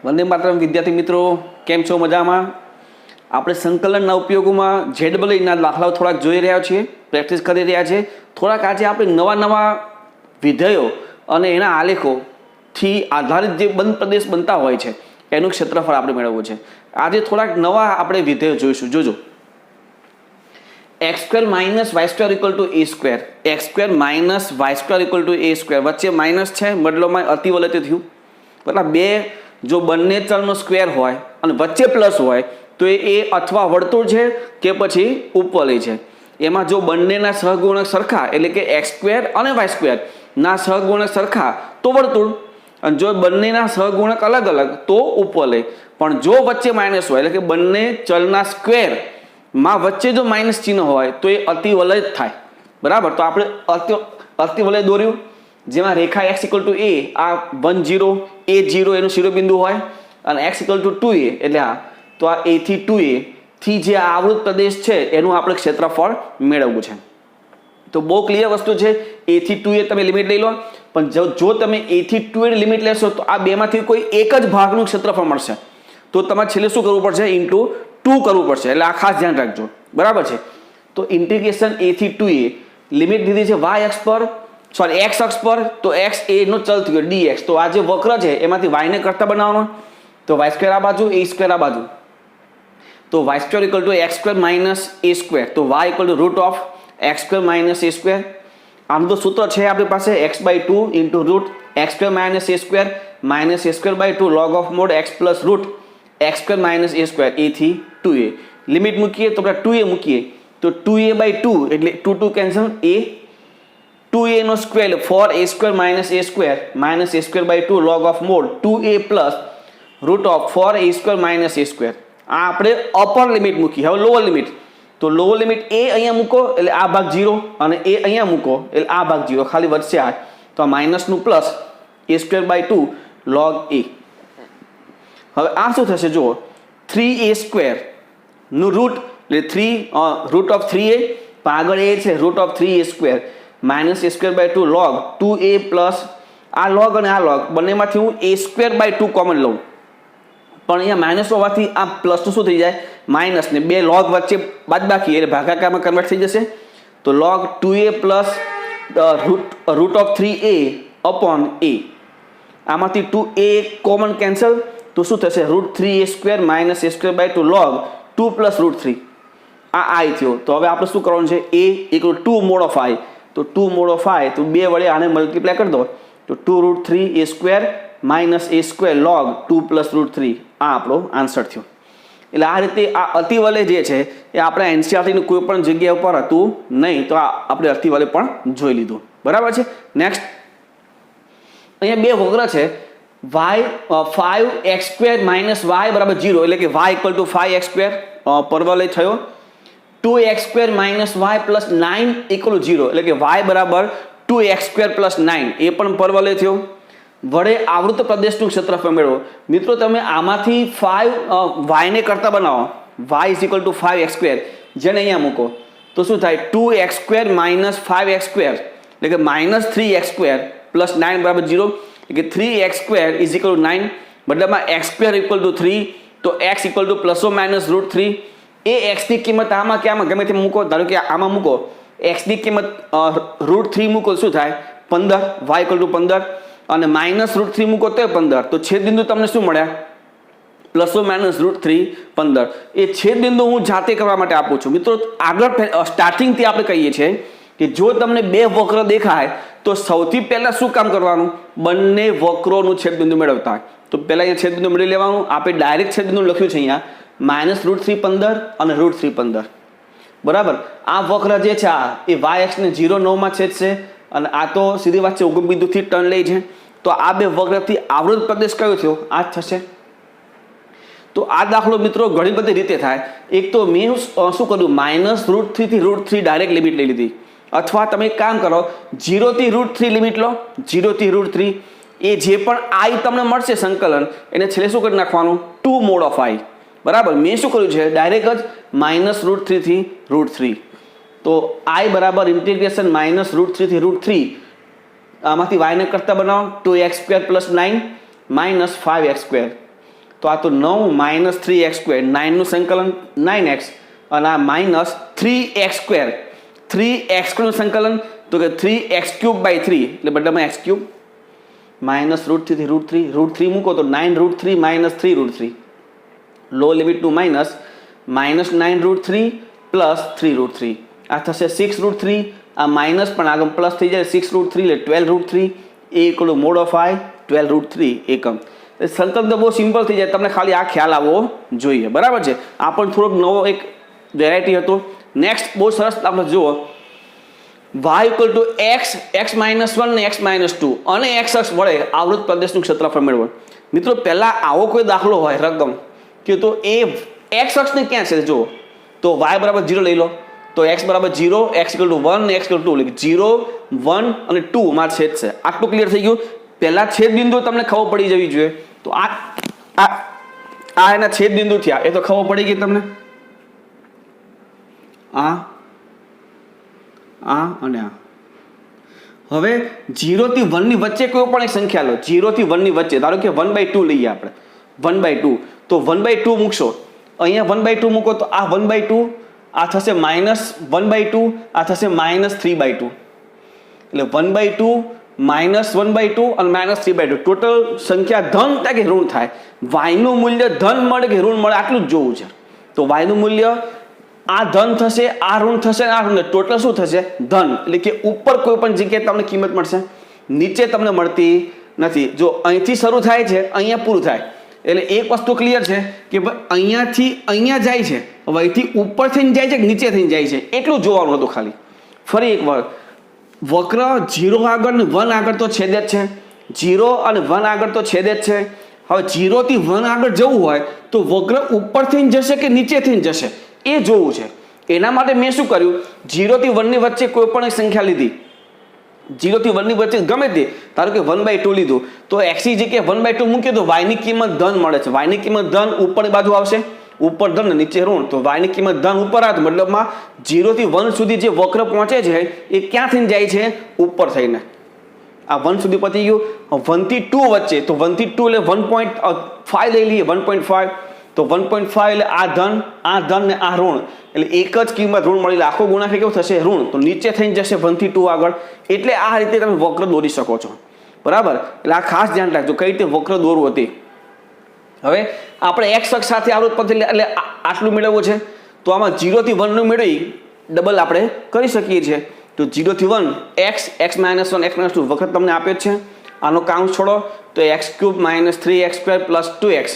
વંદે માતરમ વિદ્યાર્થી મિત્રો, કેમ છો? મજામાં? આપણે સંકલનના ઉપયોગોમાં ZEEના દાખલાઓ થોડાક જોઈ રહ્યા છીએ, પ્રેક્ટિસ કરી રહ્યા છીએ. થોડાક આજે આપણે નવા વિધેયો અને એના આલેખોથી આધારિત જે બંધ પ્રદેશ બનતા હોય છે એનું ક્ષેત્રફળ આપણે મેળવવું છે. આજે થોડાક નવા આપણે વિધેયો જોઈશું. જોજો, x² - y² = a², x² - y² = a². વચ્ચે માઇનસ છે, મતલબમાં અતિવલય થયું. બરાબર, બે જો બંને ચલનો સ્ક્વેર હોય અને વચ્ચે પ્લસ હોય તો એ અથવા વર્તુળ છે કે પછી ઉપવલય છે. એમાં જો બંનેના સહગુણક સરખા એટલે કે x² અને y² ના સહગુણક સરખા તો વર્તુળ, અને જો બંનેના સહગુણક અલગ અલગ તો ઉપવલય. પણ જો વચ્ચે માઇનસ હોય એટલે કે બંને ચલના સ્ક્વેરમાં વચ્ચે જો માઇનસ ચિહ્ન હોય તો એ અતિવલય જ થાય. બરાબર, તો આપણે અતિવલય દોર્યું જેમાં રેખા x = a, આ 1 0 a 0 એનું શિરોબિંદુ હોય, અને x = 2a એટલે તો આ a થી 2a થી જે આવૃત પ્રદેશ છે એનું આપણે ક્ષેત્રફળ મેળવવું છે. તો બહુ ક્લિયર વસ્તુ છે. a થી 2a તમે લિમિટ લઈ લો, પણ જો તમે a થી 2a ની લિમિટ લેશો તો આ બેમાંથી કોઈ એક જ ભાગનું ક્ષેત્રફળ મળશે. તો તમારે છેલ્લે શું કરવું પડશે? × 2 કરવું પડશે. એટલે આ ખાસ ધ્યાન રાખજો. બરાબર છે. તો ઇન્ટિગ્રેશન a થી 2a લિમિટ દીધી છે y અક્ષ પર, સોરી x અક્ષ પર, તો x એ નો ચલ થયો dx. તો આ જે વક્ર છે એમાંથી y ને કરતા બનાવવાનો, તો y² આ બાજુ, a² આ બાજુ, તો y² = x² - a², તો y = √x² - a². આનું તો સૂત્ર છે આપણી પાસે, x/2 × √x² - a² -a²/2 log (x + √x² - a², a થી 2a. લિમિટ મૂકીએ તો આપણે 2a મૂકીએ તો 2a/2 એટલે 2 2 કેન્સલ, a 2a નો square 4a² - a² -a²/2 log (2a + √4a² - a². આ આપણે અપર લિમિટ મૂકી. હવે લોઅર લિમિટ, તો લોઅર લિમિટ a અહીંયા મૂકો એટલે આ ભાગ 0, અને a અહીંયા મૂકો એટલે આ ભાગ 0, ખાલી વધશે આ. તો આ માઇનસનું પ્લસ a²/2 log a. હવે આ શું થશે? જુઓ, 3a² નું રૂટ એટલે 3 √3a, આગળ a છે √3a² -a²/2 log 2a plus આ log અને આ log બંનેમાંથી હું a²/2 કોમન લઉં, પણ અહીંયા માઇનસ હોવાથી આ પ્લસનું શું થઈ જાય? માઇનસ, ને બે log વચ્ચે બાદબાકી એટલે ભાગાકારમાં કન્વર્ટ થઈ જશે. તો log 2a plus √3a upon a, આમાંથી 2a કોમન કેન્સલ, તો શું થશે? √3a² -a²/2 log 2 + √3. આ i થયો. તો હવે આપણે શું કરવાનું છે? a = 2 mod of i, તો 2 mod of i, તો 2 વડે આને મલ્ટીપ્લાય કરી દો તો 2 √3a² - a² log 2 + √3. આ આપણો આન્સર થયો. એટલે આ રીતે આ અતિવલય જે છે એ આપણે એનસીઆરટીની કોઈ પણ જગ્યા ઉપર હતું નહીં, તો આપણે અતિવલય પણ જોઈ લીધું. બરાબર છે. નેક્સ્ટ, અહીંયા બે વક્ર છે, y 5x² - y = 0 એટલે કે y = 5x², પરવલય થયો. 2x² - y + 9 = 0 એટલે કે y = 2x² + 9, એ પણ પરવલય થયો. વડે આવૃત પ્રદેશનું ક્ષેત્રફળ મેળવો. મિત્રો તમે આમાંથી 5 y ને કરતા બનાવો, y = 5x², જેને અહીંયા મૂકો તો શું થાય? 2x² - 5x² એટલે કે -3x² + 9 = 0 એટલે કે 3x² = 9, મતલબમાં x² = 3, તો x = ±√3. એ x ની કિંમત આમાં કે આમાં ગમે તે મૂકો, ધારો કે આમાં મૂકો, x ની કિંમત √3 મૂકો શું થાય? 15, y = 15, અને -√3 મૂકો તો 15, તો છેદબિંદુ તમને શું મળ્યા? ±√3 15. એ છેદબિંદુ હું જાતે કરવા માટે આપું છું. મિત્રો આગળ સ્ટાર્ટિંગથી આપણે કહીએ છીએ કે જો તમને બે વક્ર દેખાય તો સૌથી પહેલાં શું કામ કરવાનું? બંને વક્રોનું છેદબિંદુ મેળવતા. તો પહેલાં અહીંયા છેદબિંદુ મેળવી લેવાનું. આપણે ડાયરેક્ટ છેદબિંદુ લખ્યું છે અહીંયા -√3 15 અને √3 15. બરાબર. આ વક્ર જે છે આ એ y અક્ષને 0 9 માં છેદશે, અને આ તો સીધી વાત છે ઉગમ બિંદુથી ટર્ન લઈ છે. તો આ બે વક્રથી આવૃત પ્રદેશ કયો થયો? આ જ થશે. તો આ દાખલો મિત્રો ઘણી બધી રીતે થાય. એક તો મેં શું કર્યું? -√3 થી √3 ડાયરેક્ટ લિમિટ લઈ લીધી, અથવા તમે એક કામ કરો, 0 થી √3 લિમિટ લો, 0 થી √3. એ જે પણ i તમને મળશે સંકલન, એને છેલ્લે શું કરી નાખવાનું? 2 mod of i. બરાબર. મેં શું કર્યું છે? ડાયરેક્ટ જ -√3 થી √3. તો i બરાબર ઇન્ટિગ્રેશન -√3 થી √3, આમાંથી y ને કરતા બનાવો 2x² + 9 - 5x². તો આ તો 9 માઇનસ 3x², 9નું સંકલન 9x અને આ માઇનસ 3x², 3x²નું સંકલન તો કે 3x³/3 એટલે બધામાં x³ માઇનસ √3 મૂકો તો 9√3 માઇનસ 3√3 લો લિમિટ ટુ માઇનસ -9√3 પ્લસ 3√3 આ થશે 6√3 આ માઇનસ પણ આગળ પ્લસ થઈ જાય 6√3 એટલે 12√3 એ equal to mod of i 12√3 એકમ. સંકલ્પ તો બહુ સિમ્પલ થઈ જાય, તમને ખાલી આ ખ્યાલ આવવો જોઈએ. બરાબર છે. આ પણ થોડોક નવો એક વેરાયટી હતો. નેક્સ્ટ બહુ સરસ આપણે જુઓ y ઇક્વલ ટુ x(-1) ને x-2 અને x અક્ષ વડે આવૃત પ્રદેશનું ક્ષેત્રફળ મેળવો. મિત્રો પહેલા આવો કોઈ દાખલો હોય રકમ કે તો એ x અક્ષને ક્યાં છે જુઓ તો y બરાબર 0 લઈ લો તો x બરાબર 0, x ઇક્વલ ટુ 1 ને x ઇક્વલ ટુ 2 એટલે 0, 1 અને 2 માં છેદ છે. આટલું ક્લિયર થઈ ગયું. પહેલા છેદ બિંદુ તમને ખબર પડી જવી જોઈએ. તો આ એના છેદ બિંદુ થયા એ તો ખબર પડી ગઈ તમને. આ અને આ. હવે 0 થી 1 ની વચ્ચે કોઈ પણ એક સંખ્યા લો. 0 થી 1 ની વચ્ચે ધારો કે 1/2 લઈએ આપણે. 1/2 તો 1/2 મૂકશો. અહીંયા 1/2 મૂકો તો આ 1/2 આ થશે -1/2 આ થશે -3/2 એટલે 1/2 -1/2 અને -3/2 ટોટલ સંખ્યા ધન થાય કે ઋણ થાય. y નું મૂલ્ય ધન મળે કે ઋણ મળે આટલું જ જોવું છે. તો y નું મૂલ્ય આ ધન થશે, આ ઋણ થશે, આ ઋણ ટોટલ શું થશે ધન. એટલે કે ઉપર કોઈ પણ જગ્યાએ તમને કિંમત મળશે, નીચે તમને મળતી નથી. જો અહીંથી શરૂ થાય છે અહીંયા પૂરું થાય એટલે એક વસ્તુ ક્લિયર છે કે અહીંયાથી અહીંયા જાય છે, હવે અહીંથી ઉપર થઈને જાય છે કે નીચે થઈને જાય છે એટલું જોવાનું હતું ખાલી. ફરી એક વાર વક્ર 0 આગળ ને 1 આગળ તો છેદે જ છે, 0 અને 1 આગળ તો છેદે જ છે. હવે 0 થી 1 આગળ જવું હોય તો વક્ર ઉપર થઈને જશે કે નીચે થઈને જશે એ જોવું છે. એના માટે મેં શું કર્યું 0 થી 1 ની વચ્ચે કોઈ પણ એક સંખ્યા લીધી. 0 થી 1 ની વચ્ચે ગમે તે ધારો કે 1/2 લીધું તો x ની જગ્યાએ 1/2 મૂકીએ તો y ની કિંમત ધન મળે છે. y ની કિંમત ધન ઉપરની બાજુ આવશે, ઉપર ધન ને નીચે ઋણ. તો y ની કિંમત ધન ઉપર આવે મતલબમાં 0 થી 1 સુધી જે વક્ર પહોંચે છે એ ક્યાં થઈને જાય છે ઉપર થઈને. આ 1 સુધી પતી ગયું. 1 થી 2 વચ્ચે તો 1 થી 2 એટલે 1.5 લઈ લઈએ. 1.5 તો 1.5 એટલે આ ધન ને આ ઋણ એટલે એક જ કિંમત ઋણ મળી આખો ગુણાકાર કેવું થશે ઋણ. તો નીચે થઈને જશે 1 થી 2 આગળ. એટલે આ રીતે તમે વક્ર દોરી શકો છો. બરાબર. એટલે આ ખાસ ધ્યાન રાખજો કઈ રીતે વક્ર દોરવું હતી. હવે આપણે x અક્ષ સાથે આવૃત પદ એટલે આટલું મેળવવું છે તો આમાં 0 થી 1 નું મેળવી ડબલ આપણે કરી શકીએ છીએ. તો 0 થી 1 x(-1) x-2 વખત તમને આપ્યો છે. આનો કાઉન્સ છોડો તો x³ - 3x² + 2x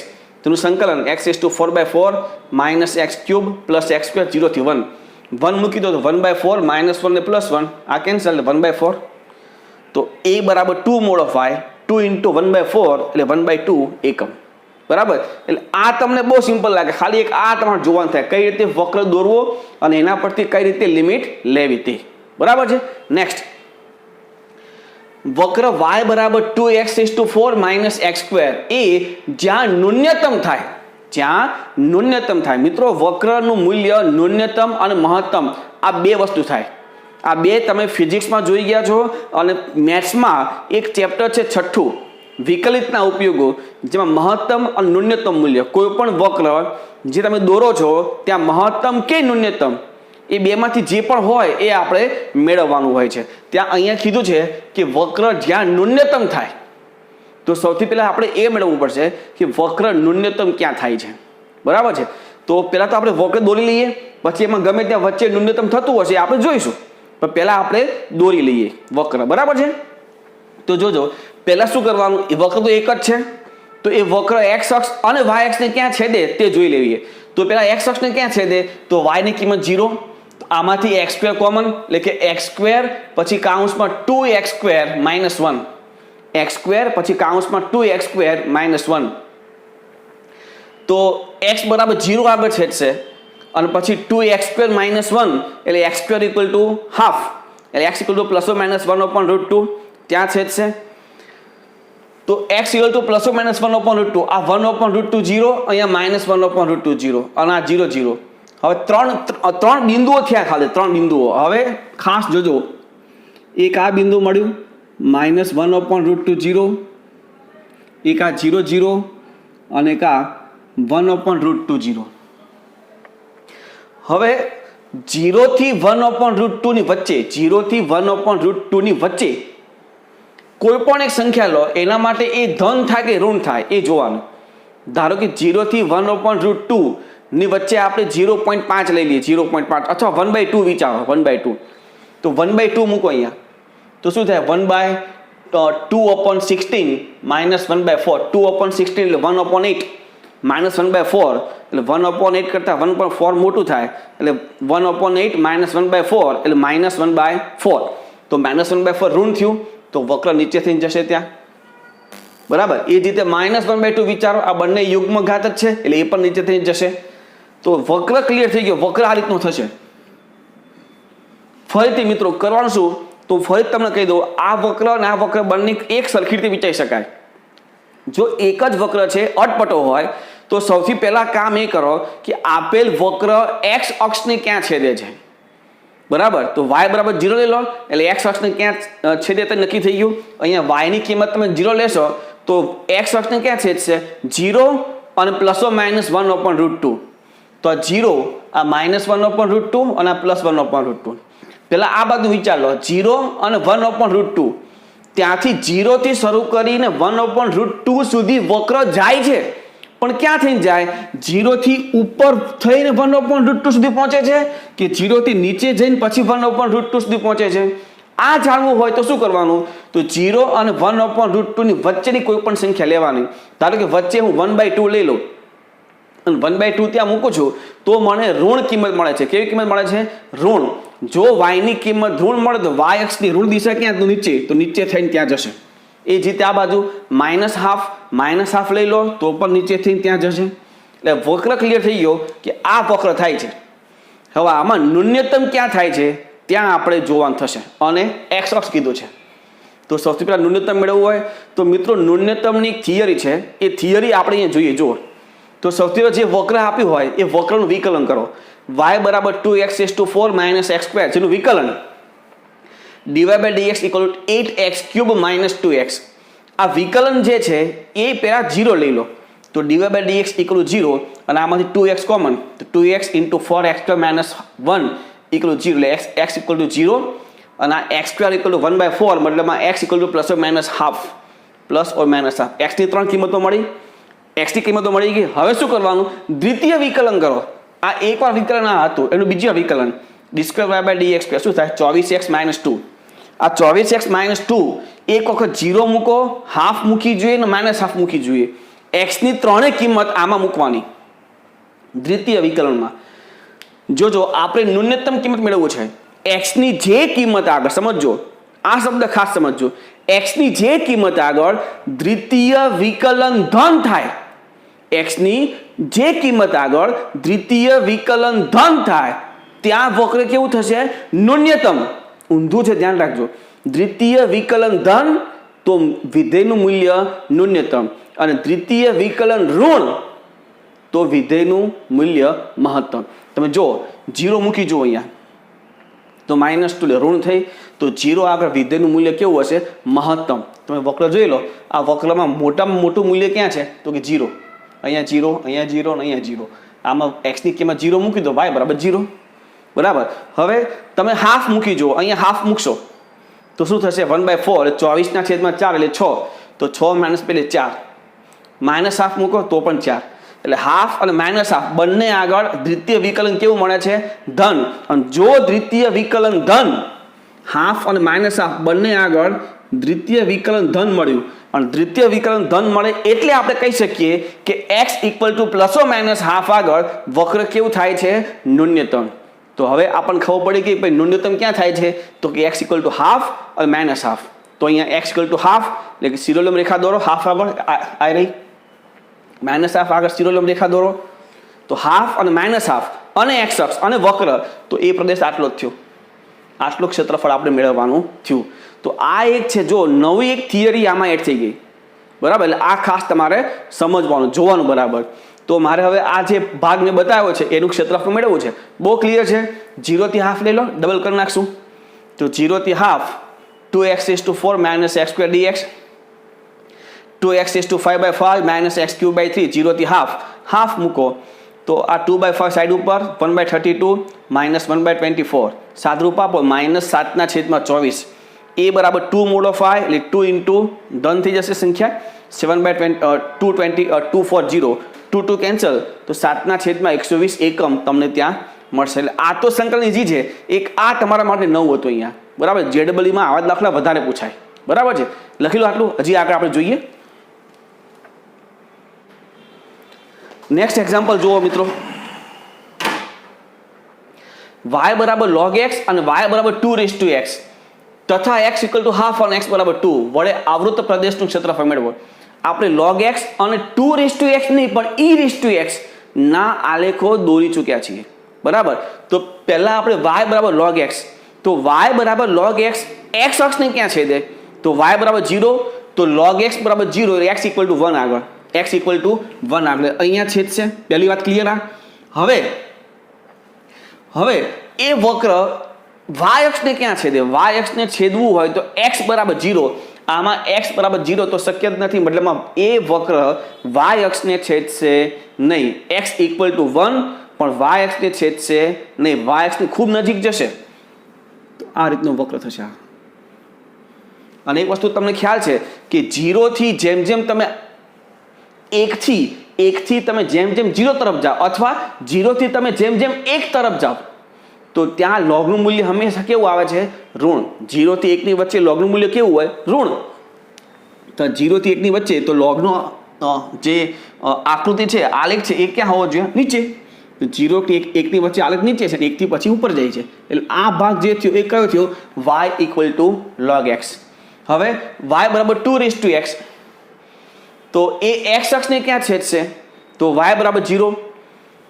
તેનું સંકલન x⁴/4 -x³ + x². 0 થી 1 મૂકી દો તો 1/4 -1 ને +1 આ કેન્સલ એટલે 1/4. તો a બરાબર 2 mod of i 2 × 1/4 એટલે 1/2 એકમ. બરાબર. એટલે આ તમને બહુ સિમ્પલ લાગે, ખાલી એક આ તમારે જોવાનું થાય કઈ રીતે વક્ર દોરવો અને એના પરથી કઈ રીતે લિમિટ લેવી તે. બરાબર છે. નેક્સ્ટ વક્ર y બરાબર 2x⁴ - x² એ જ્યાં ન્યૂનતમ થાય મિત્રો વક્રનું મૂલ્ય ન્યૂનતમ અને મહત્તમ આ બે વસ્તુ થાય. આ બે તમે ફિઝિક્સમાં જોઈ ગયા છો અને મેથ્સમાં એક ચેપ્ટર છે 6 વિકલિતના ઉપયોગો જેમાં મહત્તમ અને ન્યૂનતમ મૂલ્ય કોઈ પણ વક્ર જે તમે દોરો છો ત્યાં મહત્તમ કે ન્યૂનતમ એ બેમાંથી જે પણ હોય એ આપણે મેળવવાનું હોય છે. ત્યાં અહીંયા કીધું છે કે વક્ર જ્યાં ન્યૂનતમ થાય તો સૌથી પહેલાં આપણે એ મેળવવું પડશે કે વક્ર ન્યૂનતમ ક્યાં થાય છે. બરાબર છે. તો પહેલાં તો આપણે વક્ર દોરી લઈએ, પછી એમાં ગમે ત્યાં વચ્ચે ન્યૂનતમ થતું હશે આપણે જોઈશું, પણ પહેલાં આપણે દોરી લઈએ વક્ર. બરાબર છે. તો જોજો પહેલાં શું કરવાનું, એ વક્ર તો એક જ છે તો એ વક્ર x અક્ષ અને y અક્ષને ક્યાં છેદે તે જોઈ લેવીએ. તો પહેલાં x અક્ષને ક્યાં છેદે તો y ની કિંમત 0, આમાંથી x² કોમન એટલે કે x² પછી કાઉન્સમાં 2x² - 1 x² પછી કાઉન્સમાં 2x² - 1 તો x બરાબર 0 આગળ છેદશે અને પછી 2x² - 1 એટલે x² = હાફ એટલે x = ±1/√2 ત્યાં છેદશે. તો x = ±1/√2 આ 1/√2 0 અહીંયા -1/√2 0 અને આ 0 0. હવે ત્રણ બિંદુઓ થયા, ખાલી 3 બિંદુઓ. હવે ખાસ જોજો એક આ બિંદુ મળ્યું -1/√2 0, એક આ 0 0 અને એક આ 1/√2 0. હવે 0 થી 1/√2 ની વચ્ચે 0 થી 1/√2 ની વચ્ચે કોઈ પણ એક સંખ્યા લો, એના માટે એ ધન થાય કે ઋણ થાય એ જોવાનું. ધારો કે 0 થી 1/√2 ની વચ્ચે આપણે 0.5 લઈ લઈએ, 0.5 અથવા 1/2 વિચારો, 1/2. તો 1/2 મૂકો અહીંયા, તો શું થાય? 1/2/16 - 1/4. 2/16 એટલે 1/8 - 1/4 એટલે 1/8 કરતાં 1/4 મોટું થાય એટલે 1/8 - 1/4 એટલે -1/4. તો -1/4 ઋણ થયું, તો વક્ર નીચે થઈને જશે ત્યાં, બરાબર. એ જ રીતે -1/2 વિચારો, આ બંને યુગ્મ ઘાત જ છે એટલે એ પણ નીચે થઈને જશે. તો વક્ર ક્લિયર થઈ ગયો. વક્ર આ રીતનો થશે. ફરીથી મિત્રો કરવાનું શું, તો ફરી તમને કહી દઉં, આ વક્ર અને આ વક્ર બંને એક સરખી રીતે વિચારી શકાય. જો એક જ વક્ર છે, અટપટો હોય, તો સૌથી પહેલા કામ એ કરો કે આપેલ વક્ર x અક્ષને ક્યાં છેદે છે, બરાબર. તો y બરાબર 0 લઈ લો એટલે x અક્ષને ક્યાં છેદે તે નક્કી થઈ ગયું. અહીંયા y ની કિંમત તમે 0 લેશો તો x અક્ષને ક્યાં છેદશે? 0 અને ±1/√2. તો 0 આ -1/√2 અને આ +1/√2. પહેલા આ બાજુ વિચાર લો, 0 અને 1/√2. ત્યાંથી 0 થી શરૂ કરીને 1/√2 સુધી વક્ર જાય છે, પણ ક્યાં થઈને જાય? 0 થી ઉપર થઈને 1/√2 સુધી પહોંચે છે કે 0 થી નીચે જઈને પછી 1/√2 સુધી પહોંચે છે? આ જાણવું હોય તો શું કરવાનું? તો 0 અને 1/√2 ની વચ્ચેની કોઈ પણ સંખ્યા લેવાની. ધારો કે વચ્ચે હું 1/2 લઈ લઉં અને 1/2 ત્યાં મૂકું છું તો મને ઋણ કિંમત મળે છે. કેવી કિંમત મળે છે? ઋણ. જો y ની કિંમત ઋણ મળે તો y અક્ષની ઋણ દિશા ક્યાં? તો નીચે, તો નીચે થઈને ત્યાં જશે. એ જ રીતે આ બાજુ -1/2 લઈ લો તો પણ નીચે થઈને ત્યાં જશે. એટલે વક્ર ક્લિયર થઈ ગયો કે આ વક્ર થાય છે. હવે આમાં ન્યૂનતમ ક્યાં થાય છે ત્યાં આપણે જોવાનું થશે, અને x અક્ષ કીધું છે. તો સૌથી પહેલા ન્યૂનતમ મેળવવું હોય તો મિત્રો ન્યૂનતમની એક થિયરી છે, એ થિયરી આપણે અહીંયા જોઈએ. જુઓ તો સૌથી પહેલા જે વક્ર આપ્યું હોય એ વક્રનું વિકલન કરો. y બરાબર 2x⁴ - x², જેનું વિકલન dy/dx = 8x³ - 2x. આ વિકલન જે છે એ પહેલા 0 લઈ લો તો dy/dx = 0 અને આમાંથી 2x કોમન, તો 2x × 4x² - 1 = 0 એટલે x = 0 અને આ x² = 1/4 મતલબમાં x = ±½ x ની 3 કિંમતો મળી, x ની કિંમતો મળી ગઈ. હવે શું કરવાનું? દ્વિતીય વિકલન કરો. આ એકવાર વિકલન આ હતું, એનું બીજું વિકલન d²y/dx શું થાય? 24x - 2. આ 24x - 2 એક વખત 0 મૂકો, હાફ મૂકી જોઈએ ને -½ મૂકી જોઈએ. x ની 3 કિંમત આમાં મૂકવાની દ્વિતીય વિકલનમાં. જોજો આપણે ન્યૂનતમ કિંમત મેળવવું છે. x ની જે કિંમત આગળ, સમજો આ શબ્દ ખાસ સમજો, x ની જે કિંમત આગળ દ્વિતીય વિકલન ધન થાય, x ની જે કિંમત આગળ દ્વિતીય વિકલન ધન થાય ત્યાં વક્ર કેવું થશે? ન્યૂનતમ. ઊંધું છે, ધ્યાન રાખજો. દ્વિતીય વિકલન ધન તો વિધેયનું મૂલ્ય ન્યૂનતમ, અને દ્વિતીય વિકલન ઋણ તો વિધેયનું મૂલ્ય મહત્તમ. તમે જો 0 મૂકી જુઓ અહીંયા તો -2 ઋણ થઈ, તો 0 આગળ વિધેયનું મૂલ્ય કેવું હશે? મહત્તમ. તમે વક્ર જોઈ લો, આ વક્રમાં મોટામાં મોટું મૂલ્ય ક્યાં છે? તો કે 0. અહીંયા 0, અહીંયા 0 અને અહીંયા 0. આમાં x ની કિંમત 0 મૂકી દો, y બરાબર 0, બરાબર. હવે તમે હાફ મૂકી જુઓ, અહીંયા હાફ મૂકશો તો શું થશે? 1/4 એટલે 24/4 એટલે 6, તો 6 - 2 4, -½ મૂકો તો પણ 4. એટલે હાફ અને -½ બંને આગળ દ્વિતીય વિકલન કેવું મળે છે? ધન. અને જો દ્વિતીય વિકલન ધન, હાફ અને -½ બંને આગળ દ્વિતીય વિકલન ધન મળ્યું, અને દ્વિતીય વિકલન ધન મળે એટલે આપણે કહી શકીએ કે x = ±½ આગળ વક્ર કેવું થાય છે? ન્યૂનતમ. તો હવે આપણને ખબર પડી કે ભાઈ ન્યૂનતમ ક્યાં થાય છે? તો કે x = ½ અને -½. તો અહીંયા x = ½ એટલે કે શિરોલંબ રેખા દોરો, હાફ આગળ આ રહી, -½ આગળ શિરોલંબ રેખા દોરો, તો હાફ અને -½ અને x અક્ષ અને વક્ર, તો એ પ્રદેશ આટલો જ થયો. આટલું ક્ષેત્રફળ આપણે મેળવવાનું થયું. તો આ એક છે, જો નવી એક થિયરી આમાં એડ થઈ ગઈ, બરાબર. એટલે આ ખાસ તમારે સમજવાનું, જોવાનું બરાબર. તો મારે હવે આ જે ભાગ મેં બતાવ્યો છે એનું ક્ષેત્રફળ મેળવવું છે. બહુ ક્લિયર છે. 0 થી હાફ લઈ લો, ડબલ કરી નાખશું તો 0 થી half 2x⁴ - x² dx. 2x⁵/5 minus x³/3 0 થી હાફ મૂકો તો આ 2/5 સાઈડ ઉપર 1/32 માઇનસ 1/24 સાદરૂપ આપો -7/24 એ બરાબર 2 મોડ ઓફ i એટલે 2 ઇન્ટુ ધન થઈ જશે સંખ્યા 240 2 કેન્સલ તો 7/120 એકમ તમને ત્યાં મળશે. એટલે આ તો સંકલન ઇઝી છે. એક આ તમારા માટે નવું હતું અહીંયા બરાબર. JEEમાં આવા જ દાખલા વધારે પૂછાય બરાબર છે. લખી લો આટલું. હજી આગળ આપણે જોઈએ નેક્સ્ટ એક્ઝામ્પલ જુઓ મિત્રો. y બરાબર log x અને y બરાબર 2x તથા x = ½ અને x બરાબર 2 વડે આવૃત પ્રદેશનું ક્ષેત્રફળ મેળવો. આપણે log x અને 2x નહીં પણ e(x) ના આલેખો દોરી ચૂક્યા છીએ બરાબર. તો પહેલા આપણે y બરાબર log x તો y બરાબર log x x અક્ષને ક્યાં છેદે તો y બરાબર 0 તો log x બરાબર 0 એટલે x = 1 આગળ x = 1 આગળ અહીંયા છેદશે. પહેલી વાત ક્લિયર. હવે એ વક્ર y અક્ષને ક્યાં છેદે y અક્ષને છેદવું હોય તો x બરાબર 0 આમાં x બરાબર 0 તો શક્ય જ નથી મતલબમાં એ વક્ર y અક્ષને છેદશે નહીં. x = 1 પણ y અક્ષને છેદશે નહીં. y અક્ષની ખૂબ નજીક જશે તો આ રીતનો વક્ર થશે. અને એક વસ્તુ તમને ખ્યાલ છે કે 0 થી જેમ તમે 1 થી તમે જેમ 0 તરફ જાઓ અથવા 0 થી તમે જેમ 1 તરફ જાઓ તો ત્યાં લોગનું મૂલ્ય હંમેશા કેવું આવે છે ઋણ. 0 થી 1 ની વચ્ચે લોગનું મૂલ્ય કેવું હોય ઋણ. તો 0 થી 1 ની વચ્ચે તો લોગનો જે આકૃતિ છે આલેખ છે એ ક્યાં હોવો જોઈએ નીચે. 0 થી 1 ની વચ્ચે આલેખ નીચે છે 1 થી પછી ઉપર જાય છે એટલે આ ભાગ જે થયો એ કયો થયો y = log x. હવે y બરાબર 2x તો એ x અક્ષને ક્યાં છેદશે તો y બરાબર 0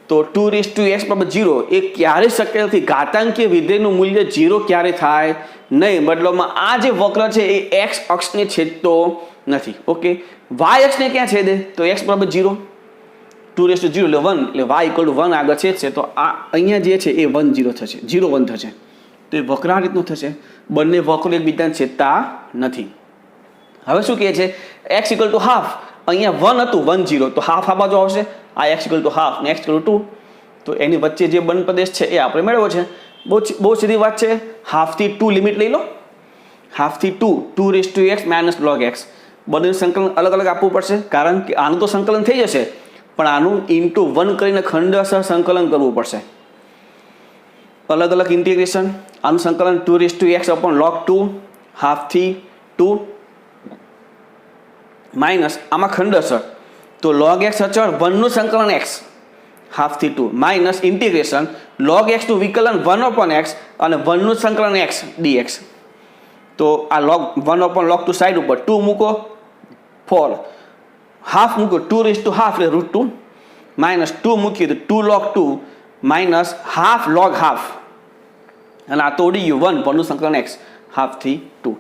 તો 2x બરાબર 0 એ ક્યારે શક્ય નથી. ઘાતાંકીય વિધેયનું મૂલ્ય 0 ક્યારે થાય નહીં. મતલબમાં આ જે વક્ર છે એ x અક્ષને છેદતો નથી. ઓકે y અક્ષને ક્યાં છેદે તો x બરાબર 0 2 એટલે 1 એટલે y = 1 આગળ છેદશે તો આ અહીંયા જે છે એ 1 0 થશે 0 1 થશે. તો એ વક્ર આ રીતનું થશે. બંને વક્રો એકબીજાને છેદતા નથી. હવે શું કહે છે x = ½ અહીંયા 1 હતું 1 0 તો હાફ આ બાજુ આવશે. આ x = ½ ને x = 2 તો એની વચ્ચે જે બંધ પ્રદેશ છે એ આપણે મેળવ્યો છે. બહુ સીધી વાત છે. ½ થી 2 લિમિટ લઈ લો. ½ થી 2x - log x બંને સંકલન અલગ અલગ આપવું પડશે કારણ કે આનું તો સંકલન થઈ જશે પણ આનું × 1 કરીને ખંડશઃ સંકલન કરવું પડશે. અલગ અલગ ઇન્ટિગ્રેશન આનું સંકલન 2x log 2 ½ થી 2 માઇનસ આમાં ખંડશઃ તો log x અચળ 1 નું સંકલન x ½ થી 2 માઇનસ ઇન્ટિગ્રેશન log x નું વિકલન 1/x અને 1 નું સંકલન x dx. તો આ log 1/log 2 સાઈડ ઉપર 2 મૂકો 4 હાફ મૂકો 2 ½ એટલે √2 માઇનસ 2 મૂકીએ તો 2 log 2 minus half log half અને આ તો ઉડી ગયું 1 1 નું સંકલન x ½ થી 2.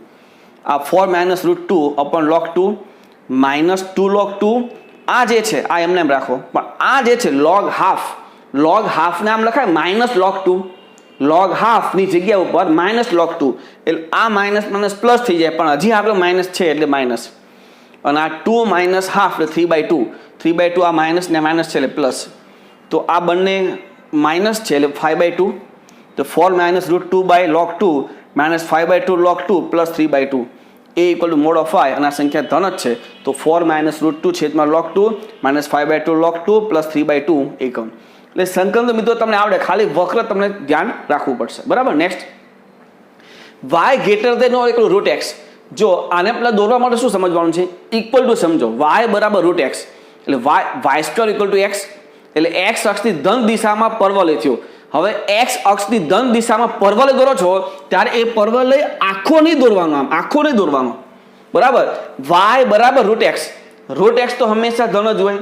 આ 4 માઇનસ √2/log 2 માઇનસ 2 log 2 આ જે છે આ એમને એમ રાખો પણ આ જે છે log હાફ ને આમ લખાય માઇનસ log 2 log હાફ ની જગ્યા ઉપર માઇનસ log 2 એટલે આ માઇનસ પ્લસ થઈ જાય પણ હજી આપણે માઇનસ છે એટલે માઇનસ અને આ 2 માઇનસ હાફ એટલે 3/2 આ માઇનસ ને માઇનસ છે એટલે પ્લસ તો આ બંને માઇનસ છે એટલે 5/2 તો 4 minus √2/log 2 minus 5/2 log 2 plus 3/2 a = mod of i અને આ સંખ્યા ધન જ છે તો 4 માઇનસ √2 છેદમાં log 2 માઇનસ 5/2 log 2 પ્લસ 3/2 એકમ. એટલે સંકલન તો મિત્રો તમને આવડે ખાલી વક્ર તમને ધ્યાન રાખવું પડશે બરાબર. નેક્સ્ટ y > √x જો આને પેલા દોરવા માટે શું સમજવાનું છે ઇક્વલ ટુ સમજો y બરાબર √x એટલે y² = x એટલે x અક્ષની ધન દિશામાં પરવલય થયો. હવે x અક્ષની ધન દિશામાં પરવલય દોરો છો ત્યારે એ પરવલય આખો નહીં દોરવાનો બરાબર. y બરાબર √x તો હંમેશા ધન જ હોય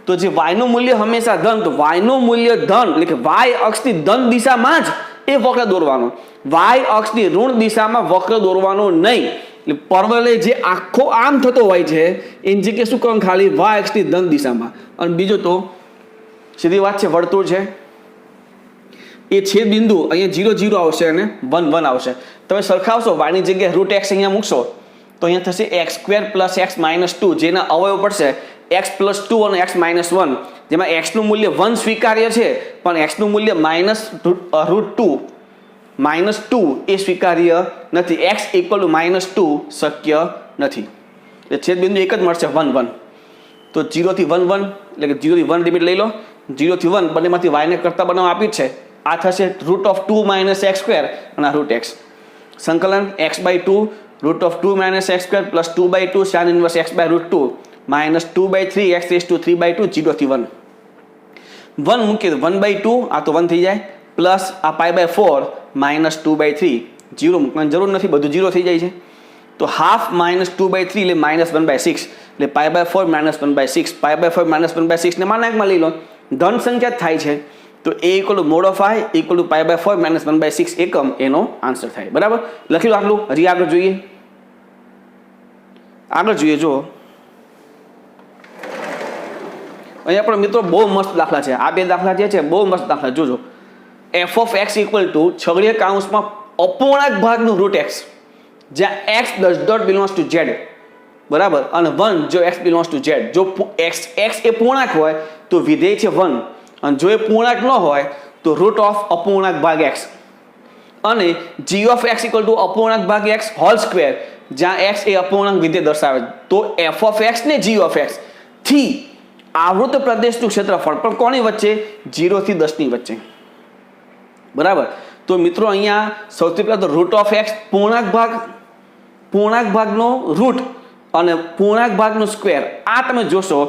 તો જે y નું મૂલ્ય હંમેશા ધન તો y નું મૂલ્ય ધન એટલે કે y અક્ષની ધન દિશામાં જ એ વક્ર દોરવાનો. y અક્ષની ઋણ દિશામાં વક્ર દોરવાનો નહીં. એટલે પરવલય જે આખો આમ થતો હોય છે એની જગ્યાએ શું કરવાનું ખાલી y અક્ષની ધન દિશામાં. અને બીજું તો સીધી વાત છે વર્તુળ છે એ છેદ બિંદુ અહીંયા 0 0 આવશે અને 1 1 આવશે. તમે સરખાવશો y ની જગ્યાએ √x અહીંયા મૂકશો તો અહીંયા થશે x square plus x minus 2, જેના અવયવ પડશે એક્સ પ્લસ 2 અને એક્સ માઇનસ 1, જેમાં એક્સનું મૂલ્ય 1 સ્વીકાર્ય છે પણ એક્સનું મૂલ્ય -√2 એ સ્વીકાર્ય નથી. એક્સ ઇક્વલ ટુ -2 શક્ય નથી. એટલે છેદબિંદુ એક જ મળશે 1 1. તો 0 થી 1 1 એટલે કે 0 થી 1 લિમિટ લઈ લો. 0 થી 1 બંનેમાંથી y ને કરતા બનાવવા આપી જ છે. આ થશે √2 - x સ્ક્વેર અને √x. સંકલન x/2 √2 - x square plus 2/2 sin inverse x/√2 -2/3 x raise to 3/2 0 થી 1. 1 મૂકીએ તો 1/2 આ તો 1 થઈ જાય પ્લસ આ π/4 -2/3 0 મૂકવાની જરૂર નથી, બધું 0 થઈ જાય છે. તો હાફ -2/3 એટલે -1/6 એટલે π/4 -1/6. π/4 -1/6 ને માનાંકમાં લઈ લો, ધન સંખ્યા થાય છે. તો a = mod of i = π/4 -1/6 એકમ એનો આન્સર થાય. બરાબર, લખી લો આટલું. હજી આગળ જોઈએ જો અહીંયા પણ મિત્રો બહુ મસ્ત દાખલા છે. આ બે દાખલા જે છે બહુ મસ્ત દાખલા જોજો. f of x = છગડીય કૌંસમાં અપૂર્ણાંક ભાગનું √x, જ્યાં x does not belongs to z, બરાબર, અને 1 જો x belongs to z. જો x એ પૂર્ણાંક હોય તો વિધેય છે 1, અને જો એ પૂર્ણાંક ન હોય તો √ of અપૂર્ણાંક ભાગ x, અને g of x = અપૂર્ણાંક ભાગ x હોલ સ્ક્વેર, જ્યાં x એ અપૂર્ણાંક વિધેય દર્શાવે. તો f of x ને g of x થી આવૃત પ્રદેશનું ક્ષેત્રફળ પણ કોની વચ્ચે? 0 થી 10 ની વચ્ચે. બરાબર. તો મિત્રો અહીંયા સૌથી પહેલા તો √ of x પૂર્ણાંક ભાગનો √ અને પૂર્ણાંક ભાગનો સ્ક્વેર, આ તમે જોશો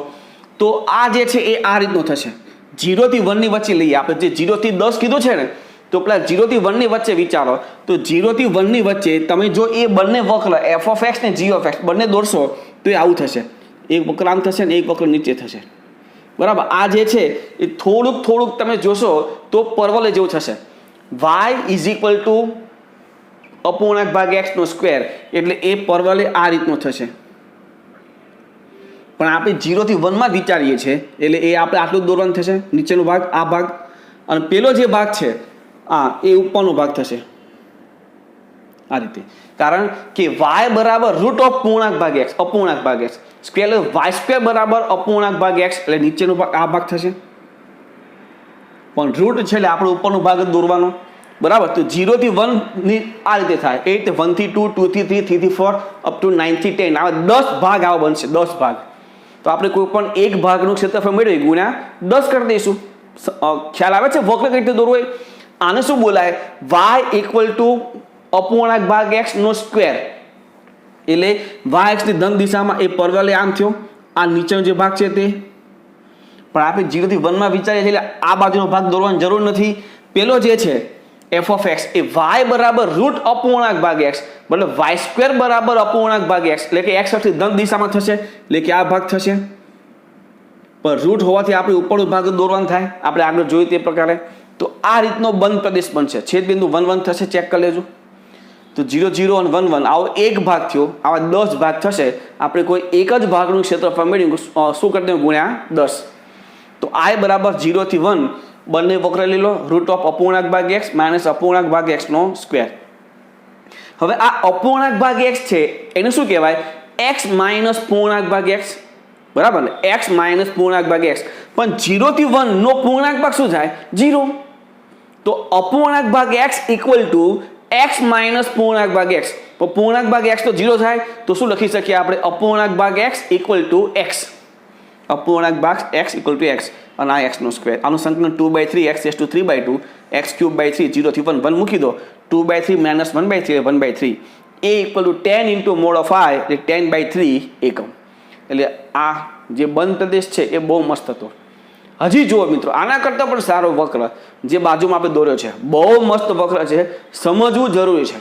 તો આ જે છે એ આ રીતનું થશે. 0 થી 1 ની વચ્ચે લઈએ આપણે, જે 0 થી 10 કીધું છે ને, તો પેલા 0 થી 1 ની વચ્ચે વિચારો. તો 0 થી 1 ની વચ્ચે તમે જો એ બંને વક્ર f of x ને g of x બંને દોરશો તો એ આવું થશે. એક વક્ર આમ થશે ને એક વક્ર નીચે થશે. બરાબર. આ જે છે એ થોડુંક તમે જોશો તો પરવલય જેવું થશે. y = અપૂર્ણાંક ભાગ x નો સ્ક્વેર, એટલે એ પરવલય આ રીતનો થશે. પણ આપણે 0 થી 1 માં વિચારીએ છીએ એટલે એ આપણે આટલું દોરવાનું થશે, નીચેનો ભાગ આ ભાગ, અને પેલો જે ભાગ છે એ ઉપરનો ભાગ થશે આ રીતે. કારણ કે y બરાબર √ of પૂર્ણાંક ભાગ x, અપૂર્ણાંક ભાગ x સ્ક્વેર, y² બરાબર અપૂર્ણાંક ભાગ x, એટલે નીચેનો ભાગ આ ભાગ થશે. પણ √ છે એટલે આપણે ઉપરનો ભાગ જ દોરવાનો. બરાબર. તો 0 થી 1 ની આ રીતે થાય. એ રીતે 1 થી 2, 2 થી 3, 3 થી 4 અપ ટુ 9 થી 10 આવા 10 ભાગ આવા બનશે. 10 ભાગ. તો આપણે કોઈ પણ એક ભાગનું ક્ષેત્રફળ મેળવી ગુણ્યા 10 કરી દઈશું. ખ્યાલ આવે છે વક્ર કઈ રીતે દોરવું? આને શું બોલાય? y = અપૂર્ણાંક ભાગ x નો સ્ક્વેર, એટલે y ની ધન દિશામાં એ પરવલય આમ થયો, આ નીચેનો જે ભાગ છે તે. પણ આપણે 0 થી 1 માં વિચારીએ છીએ એટલે આ બાજુનો ભાગ દોરવાની જરૂર નથી. પેલો જે છે f of x A y બરાબર √ અપૂર્ણાંક ભાગ x, મતલબ y² બરાબર અપૂર્ણાંક ભાગ x, એટલે કે x અક્ષની ધન દિશામાં થશે, એટલે કે આ ભાગ થશે. પણ √ હોવાથી આપણે ઉપરનો ભાગ દોરવાનો થાય, આપણે આગળ જોયું તે પ્રકારે. તો આ રીતનો બંધ પ્રદેશ બનશે. છેદબિંદુ 1 1 થશે, ચેક કરી લેજો. તો 0 0 અને 1 1 આવો એક ભાગ થયો, આવા 10 ભાગ થશે. આપણે કોઈ એક જ ભાગનું ક્ષેત્રફળ મેળવ્યું, શું કરી દેવું? ગુણ્યા 10. તો i બરાબર 0 થી 1 બંને વક્ર લઈ લો, √ of અપૂર્ણાંક ભાગ x માઇનસ અપૂર્ણાંક ભાગ x નો સ્ક્વેર. હવે આ અપૂર્ણાંક ભાગ x છે એને શું કહેવાય? x માઇનસ પૂર્ણાંક ભાગ x. બરાબર ને? x માઇનસ પૂર્ણાંક ભાગ x. પણ 0 થી 1 નો પૂર્ણાંક ભાગ શું થાય? 0. તો અપૂર્ણાંક ભાગ x = x માઇનસ પૂર્ણાંક ભાગ x. તો પૂર્ણાંક ભાગ x તો 0 થાય, તો શું લખી શકીએ આપણે? અપૂર્ણાંક ભાગ x = x. અપૂર્ણાંક ભાગ x = x અને આ x નો સ્ક્વેર. આનું સંકલન 2/3 x રેઝ ટુ 3/2 x³ 0 થી 1 મૂકી દો. 2/3 - 1/3 1/3. a = 10 × mod of i એટલે 10/3 એકમ. એટલે આ જે બંધ પ્રદેશ છે એ બહુ મસ્ત હતો. હજી જુઓ મિત્રો, આના કરતાં પણ સારો વક્ર જે બાજુમાં આપણે દોર્યો છે, બહુ મસ્ત વક્ર છે, સમજવું જરૂરી છે.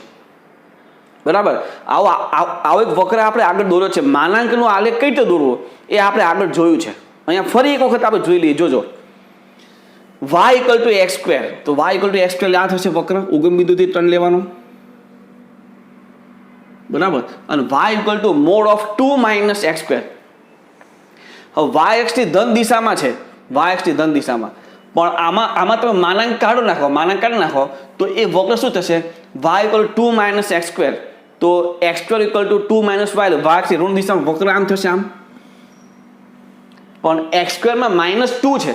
બરાબર. આવો એક વક્ર આપણે આગળ દોર્યો છે. માનાંકનો આલેખ કઈ રીતે દોરવો એ આપણે આગળ જોયું છે. અહીંયા ફરી એક વખત આપણે જોઈ લઈએ. જોજો, y = x². તો y = x² આ થશે વક્ર, ઉગમ બિંદુથી 3 લેવાનો. બરાબર. અને y = mod of 2 - x². હવે y અક્ષની ધન દિશામાં છે, y અક્ષની ધન દિશામાં, પણ આમાં તમે માનાંક કાઢી નાખો તો એ વક્ર શું થશે? y = 2 - x². તો x square equal to 2 minus Y, y એક્સની ઋણ દિશામાં વક્ર આમ થશે આમ, પણ એક્સ સ્ક્વેરમાં -2 છે,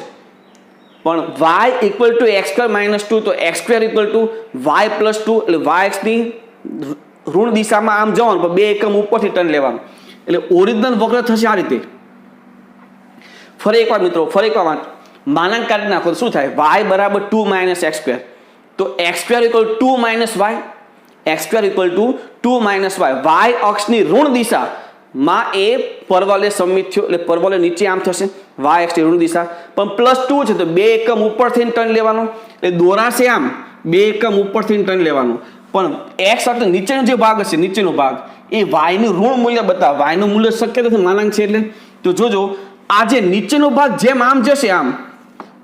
પણ Y equal to X square -2, તો x square equal to Y plus 2, એટલે વાય એક્સની ઋણ દિશામાં આમ જવાનું, પણ 2 એકમ ઉપરથી ટર્ન લેવાનું, એટલે ઓરિજિનલ વક્ર થશે આ રીતે. ફરી એકવાર મિત્રો, ફરી એકવાર માનાંક કાઢી નાખો તો શું થાય? વાય બરાબર 2 માઇનસ એક્સ સ્ક્વેર, તો x square equal 2 minus Y, X square equal to 2 minus Y. Y અક્ષની ઋણ દિશામાં એ પરવલય સમમિત થયો, એટલે પરવલય નીચે આમ થશે, વાય એક્સની ઋણ દિશા, પણ +2 છે તો 2 એકમ ઉપરથી ટર્ન લેવાનો, એટલે દોરાશે આમ 2 એકમ ઉપરથી ટર્ન લેવાનું, પણ એક્સ અક્ષ નીચેનો જે ભાગ હશે, નીચેનો ભાગ એ વાયનું ઋણ મૂલ્ય બતાવે, વાયનું મૂલ્ય શક્ય નથી માનાંક છે એટલે. તો જોજો આ જે નીચેનો ભાગ જેમ આમ જશે આમ,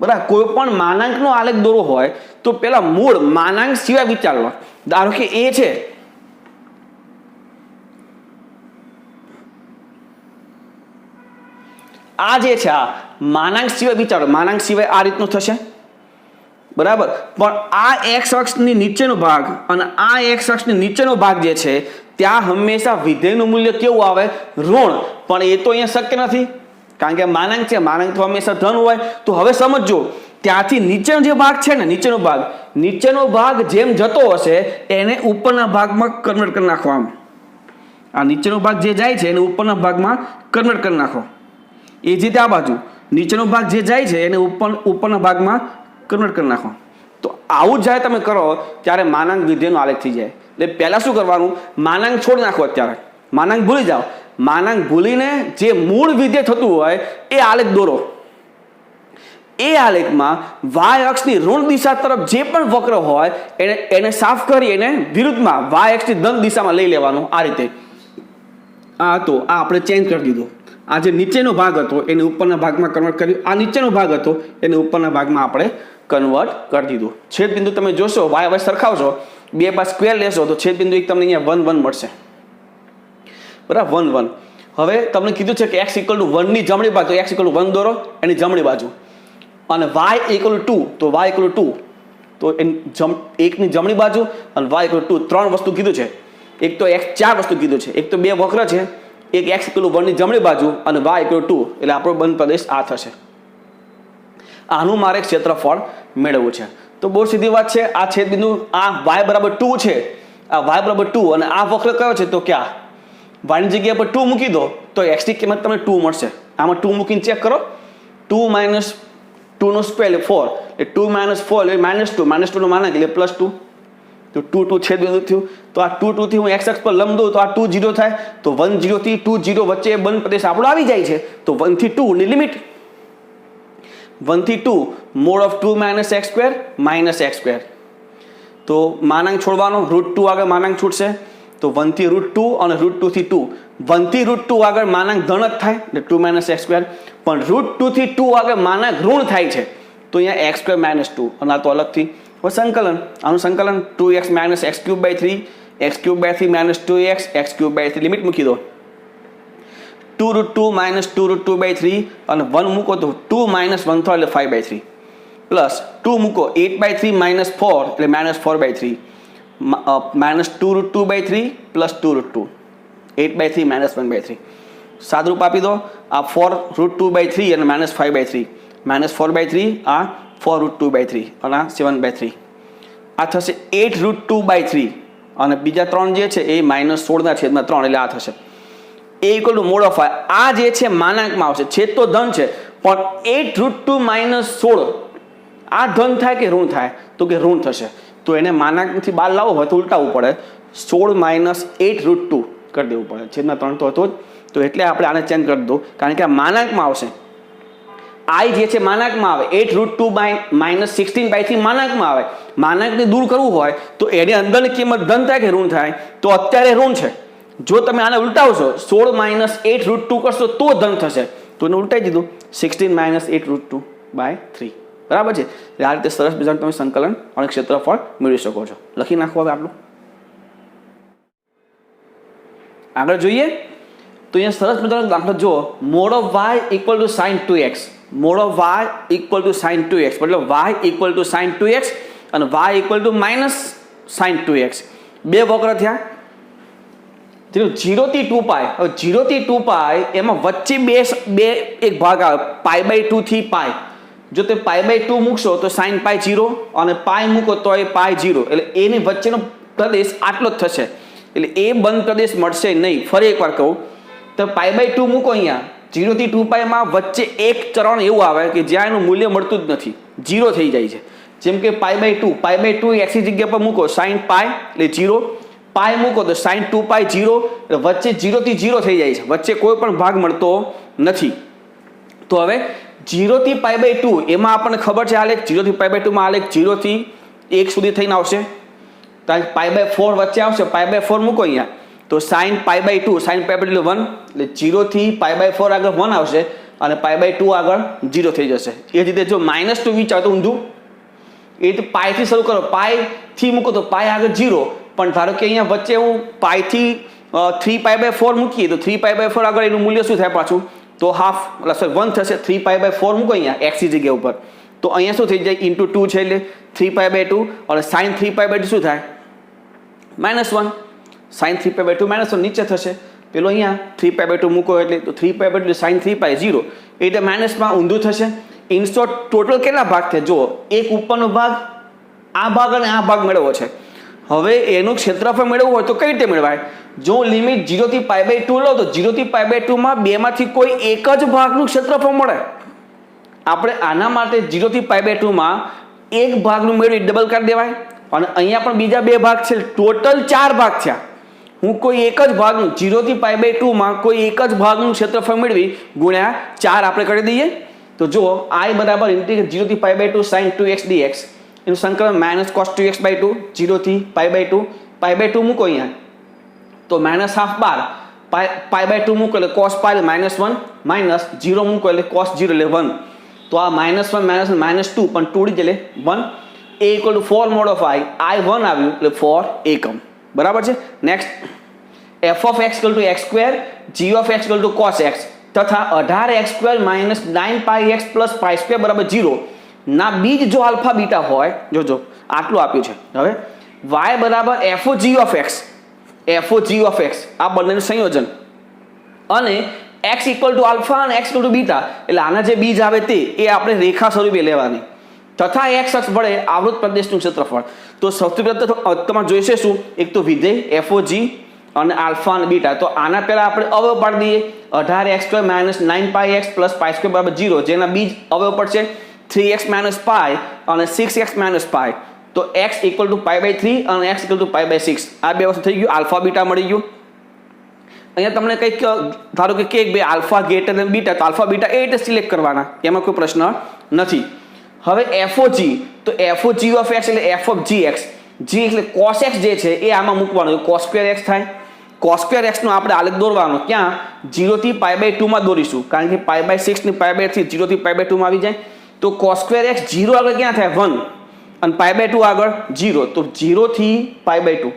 બરાબર. કોઈ પણ માનાંકનો આલેખ દોરો હોય તો પેલા મૂળ માનાંક સિવાય વિચારવા. ધારો કે એ છે, આ જે છે આ માનાંક સિવાય વિચારો, માનાંક સિવાય આ રીતનું થશે, બરાબર. પણ આ એક્સ અક્ષની નીચેનો ભાગ અને આ એક્સ અક્ષની નીચેનો ભાગ જે છે ત્યાં હંમેશા વિધેયનું મૂલ્ય કેવું આવે? ઋણ. પણ એ તો અહીંયા શક્ય નથી, કારણ કે માનાંક છે, માનાંક તો હંમેશા ધન હોય. તો હવે સમજો, ત્યાંથી નીચેનો જે ભાગ છે ને, નીચેનો ભાગ જેમ જતો હશે એને ઉપરના ભાગમાં કન્વર્ટ કરી નાખો. આમ આ નીચેનો ભાગ જે જાય છે એને ઉપરના ભાગમાં કન્વર્ટ કરી નાખો. એ જ રીતે આ બાજુ નીચેનો ભાગ જે જાય છે એને ઉપરના ભાગમાં કન્વર્ટ કરી નાખો. તો આવું જ્યારે તમે કરો ત્યારે માનાંક વિધેયનો આલેખ થઈ જાય. એટલે પહેલાં શું કરવાનું? માનાંક છોડી નાખો, અત્યારે માનાંક ભૂલી જાઓ. માનાંક ભૂલીને જે મૂળ વિધેય થતું હોય એ આલેખ દોરો. એ આલેખમાં વાય અક્ષની ઋણ દિશા તરફ જે પણ વક્ર હોય એને સાફ કરી એને વિરુદ્ધમાં વાય અક્ષની ધન દિશામાં લઈ લેવાનું. આ રીતે આ હતો, આ આપણે ચેન્જ કરી દીધો. આ જે નીચેનો ભાગ હતો એને ઉપરના ભાગમાં કન્વર્ટ કર્યું, આ નીચેનો ભાગ હતો એને ઉપરના ભાગમાં આપણે કન્વર્ટ કરી દીધું. છેદ બિંદુ તમે જોશો, વાય વાય સરખાવશો, 2 બાય સ્ક્વેર લેશો તો છેદ બિંદુ એક તમને અહીંયા 1 1 મળશે, બરાબર. 1 1. હવે તમને કીધું છે કે x ઇક્વલ ટુ 1 ની જમણી બાજુ, x ઇક્વલ ટુ 1 દોરો એની જમણી બાજુ, અને y ઇક્વલ ટુ 2, તો y ઇક્વલ ટુ 2 તો એકની જમણી બાજુ અને y ઇક્વલ ટુ 2, 3 વસ્તુ કીધું છે. એક તો x 4 વસ્તુ કીધું છે, એક તો 2 વક્ર છે, એક x ઇક્વલ ટુ 1 ની જમણી બાજુ અને y ઇક્વલ ટુ 2, એટલે આપણો બંધ પ્રદેશ આ થશે. આનું મારે ક્ષેત્રફળ મેળવવું છે. તો બહુ સીધી વાત છે. આ છેદ બિંદુ આ y બરાબર 2 છે, આ y બરાબર 2 અને આ વક્ર કયો છે? તો ક્યાં y ની જગ્યા પર 2 મૂકી દો તો x ની કિંમત તમને 2 મળશે. આમાં 2 મૂકીને ચેક કરો. 2 માઇનસ 2 નો સ્ક્વેર એટલે 4, એટલે 2 માઇનસ 4 એટલે -2 નો માનાંક એટલે +2, તો 2 2 છેદ બિંદુ થયું. તો આ 2 2 થી હું x અક્ષ પર લંબ દઉં તો આ 2 0 થાય, તો 1 0 થી 2 0 વચ્ચે બંધ પ્રદેશ આપણો આવી જાય છે. તો 1 થી 2 ની લિમિટ 1 થી 2 mode of 2 minus X square minus X square. તો માનાંક છોડવાનો, √2 આગળ માનાંક છૂટશે, તો 1 થી √2 અને √2 થી 2. 1 થી √2 આગળ માનાંક ધન જ થાય એટલે 2 માઇનસ એક્સ સ્ક્વેર, પણ √2 થી 2 આગળ માનાંક ઋણ થાય છે તો અહીંયા x સ્ક્વેર -2, અને આ તો અલગથી. હવે સંકલન, આનું સંકલન 2x minus x cube by 3, x cube by 3 minus 2x, x cube by 3 limit મૂકી દો. 2√2 માઇનસ 2√2 બાય 3 અને 1 મૂકો તો 2 માઇનસ 1 થાય એટલે 5 બાય 3, પ્લસ 2 મૂકો 8 બાય 3 માઇનસ 4 એટલે -4 by 3, minus 2√2 by 3 plus 2√2, 8 by 3 minus 1 by 3. સાદરૂપ આપી દો. આ 4√2 બાય 3 અને -5 બાય 3, -4 બાય 3, આ 4√2 બાય 3 અને આ 7 બાય 3. આ થશે 8√2 બાય 3 અને બીજા 3 જે છે એ -16/3 એટલે આ થશે. એ ઇક્વલ ટુ મોડ ઓફ આ જે છે માનાંકમાં આવશે. છેદ તો ધન છે પણ 8√2 -16 આ ધન થાય કે ઋણ થાય? તો કે ઋણ થશે. તો એને માનાંકથી બહાર લાવવો હોય તો ઉલટાવવું પડે, 16 - 8√2 કરી દેવું પડે. છેદના 3 તો હતો જ, તો એટલે આપણે આને ચેન્જ કરી દો, કારણ કે આ માનાંકમાં આવશે. I જે છે માનાંકમાં આવે, 8√2 -16/3 માનાંકમાં આવે. માનાંકને દૂર કરવું હોય તો એની અંદરની કિંમત ધન થાય કે ઋણ થાય? તો અત્યારે ઋણ છે. જો તમે આને ઉલટાવશો, 16 - 8√2 કરશો તો ધન થશે, તો એને ઉલટાઈ દીધું, 16 - 8√2/3. બરાબર છે. આ રીતે સરસ મજાનું તમે સંકલન અને ક્ષેત્રફળ મેળવી શકો છો. લખી નાખો હવે આપણું. આગળ જોઈએ તો અહીંયા સરસ મજાનો દાખલો જુઓ. Mode of y equal to sin 2x, mode of y equal to sin 2x, મતલબ y equal to sin 2x અને y equal to -sin 2x. બે વક્ર થયા, 0 થી 2π, હવે 0 થી 2π એમાં વચ્ચે બે એક ભાગ આવે π/2 થી π. જો તે π/2 મૂકશો તો sin π 0 અને π મૂકો તો એ π 0, એટલે એની વચ્ચેનો પ્રદેશ આટલો જ થશે, એટલે એ બંધ પ્રદેશ મળશે નહીં. ફરી એકવાર કહું તો π/2 મૂકો અહીંયા 0 થી 2π માં વચ્ચે એક ચરણ એવું આવે કે જ્યાં એનું મૂલ્ય મળતું જ નથી, 0 થઈ જાય છે. જેમ કે π/2 x ની જગ્યા પર મૂકો sin π એટલે 0, π મૂકો તો sin 2π 0, એટલે વચ્ચે 0 થી 0 થઈ જાય છે, વચ્ચે કોઈ પણ ભાગ મળતો નથી. તો હવે 0 થી π/2 એમાં આપણને ખબર છે આલેખ 0 થી π/2 માં આલેખ 0 થી 1 સુધી થઈને આવશે, તો π/4 વચ્ચે આવશે, π/4 મૂકો અહીંયા તો sin π/2 sin π/2 એટલે 1, એટલે 0 થી π/4 આગળ 1 આવશે અને π/2 આગળ 0 થઈ જશે. એ જ રીતે જો -2 વિચારો તો ઊંધું, એ રીતે π થી શરૂ કરો, π થી મૂકો તો π આગળ 0, પણ ધારો કે અહીંયા વચ્ચે હું π થી 3π/4 મૂકીએ તો 3π/4 આગળ એનું મૂલ્ય શું થાય પાછું, તો હાફ એટલે સોરી 1 થશે. 3π/4 મૂકો અહીંયા x ની જગ્યા ઉપર તો અહીંયા શું થઈ જાય × 2 છે એટલે 3π/2, અને sin 3π/2 શું થાય -1, sin 3π/2 -1 નીચે થશે. પેલો અહીંયા 3π/2 મૂકો એટલે તો 3π/2 sin 3π 0, એ રીતે માઇનસમાં ઊંધું થશે. ઇન શોર્ટ ટોટલ કેટલા ભાગ થયા જુઓ, એક ઉપરનો ભાગ, આ ભાગ અને આ ભાગ મેળવવો છે. હવે એનું ક્ષેત્રફળ મેળવવું હોય તો કઈ રીતે મેળવાય, જો લિમિટ 0 થી π/2 લો તો 0 થી π/2 માં બેમાંથી કોઈ એક જ ભાગનું ક્ષેત્રફળ મળે. આપણે આના માટે 0 થી π/2 માં એક ભાગનું મેળવી ડબલ કરી દેવાય, અને અહીંયા પણ બીજા બે ભાગ છે, ટોટલ 4 ભાગ થયા. હું કોઈ એક જ ભાગનું 0 થી π/2 માં કોઈ એક જ ભાગનું ક્ષેત્રફળ મેળવી ગુણ્યા 4 આપણે કરી દઈએ તો જુઓ i બરાબર ઇન્ટિગ્રલ 0 થી π/2 sin 2x dx એનું સંકલન -cos 2x/2 0 થી π/2, π/2 મૂકો અહીંયા તો -½ બાર, π/2 મૂકો એટલે cos π એટલે -1, માઇનસ 0 મૂકો એટલે cos 0 એટલે 1, તો આ -1 -2 પણ 2 એટલે 1, a = 4 mod of i 1 આવ્યું એટલે 4 એકમ. બરાબર છે. Next f of x = x², g of x = cos x તથા 18x² - 9πx + π² બરાબર 0 ના બીજ જો આલ્ફા બીટા હોય, જોજો આટલું આપ્યું છે. હવે y બરાબર fog of x આ બંનેનું સંયોજન, અને x = આલ્ફા અને x = બીટા, એટલે આના જે બીજ આવે તે એ આપણે રેખા સ્વરૂપે લેવાની, તથા x અક્ષ વડે આવૃત પ્રદેશનું ક્ષેત્રફળ. તો સૌથી પહેલાં તો તમે જોઈશે શું, એક તો વિધેય fog અને આલ્ફા અને બીટા, તો આના પહેલા આપણે અવયવ પાડી દઈએ 18x² - 9πx + π² બરાબર 0, જેના બીજ અવયવ પડશે 3x - π અને 6x - π, તો x = π/3 અને x = π/6. આ બે વસ્તુ થઈ ગયું, આલ્ફા બીટા મળી ગયું. અહીંયા તમને કંઈક ધારો કે બે આલ્ફા ગ્રેટર દેન બીટા, તો આલ્ફા બીટા એ રીતે સિલેક્ટ કરવાના, એમાં કોઈ પ્રશ્ન નથી. હવે fog, તો fog of x એટલે f of gx, g એટલે cos x જે છે એ આમાં મૂકવાનું, cos² x થાય. cos² x નો આપણે આલેખ દોરવાનો, ક્યાં 0 થી π/2 માં દોરીશું, કારણ કે π/6 ને π/3 0 થી π/2 માં આવી જાય, તો cos² x 0 આગળ ક્યાં થાય 1 અને π/2 આગળ 0, તો 0 થી π/2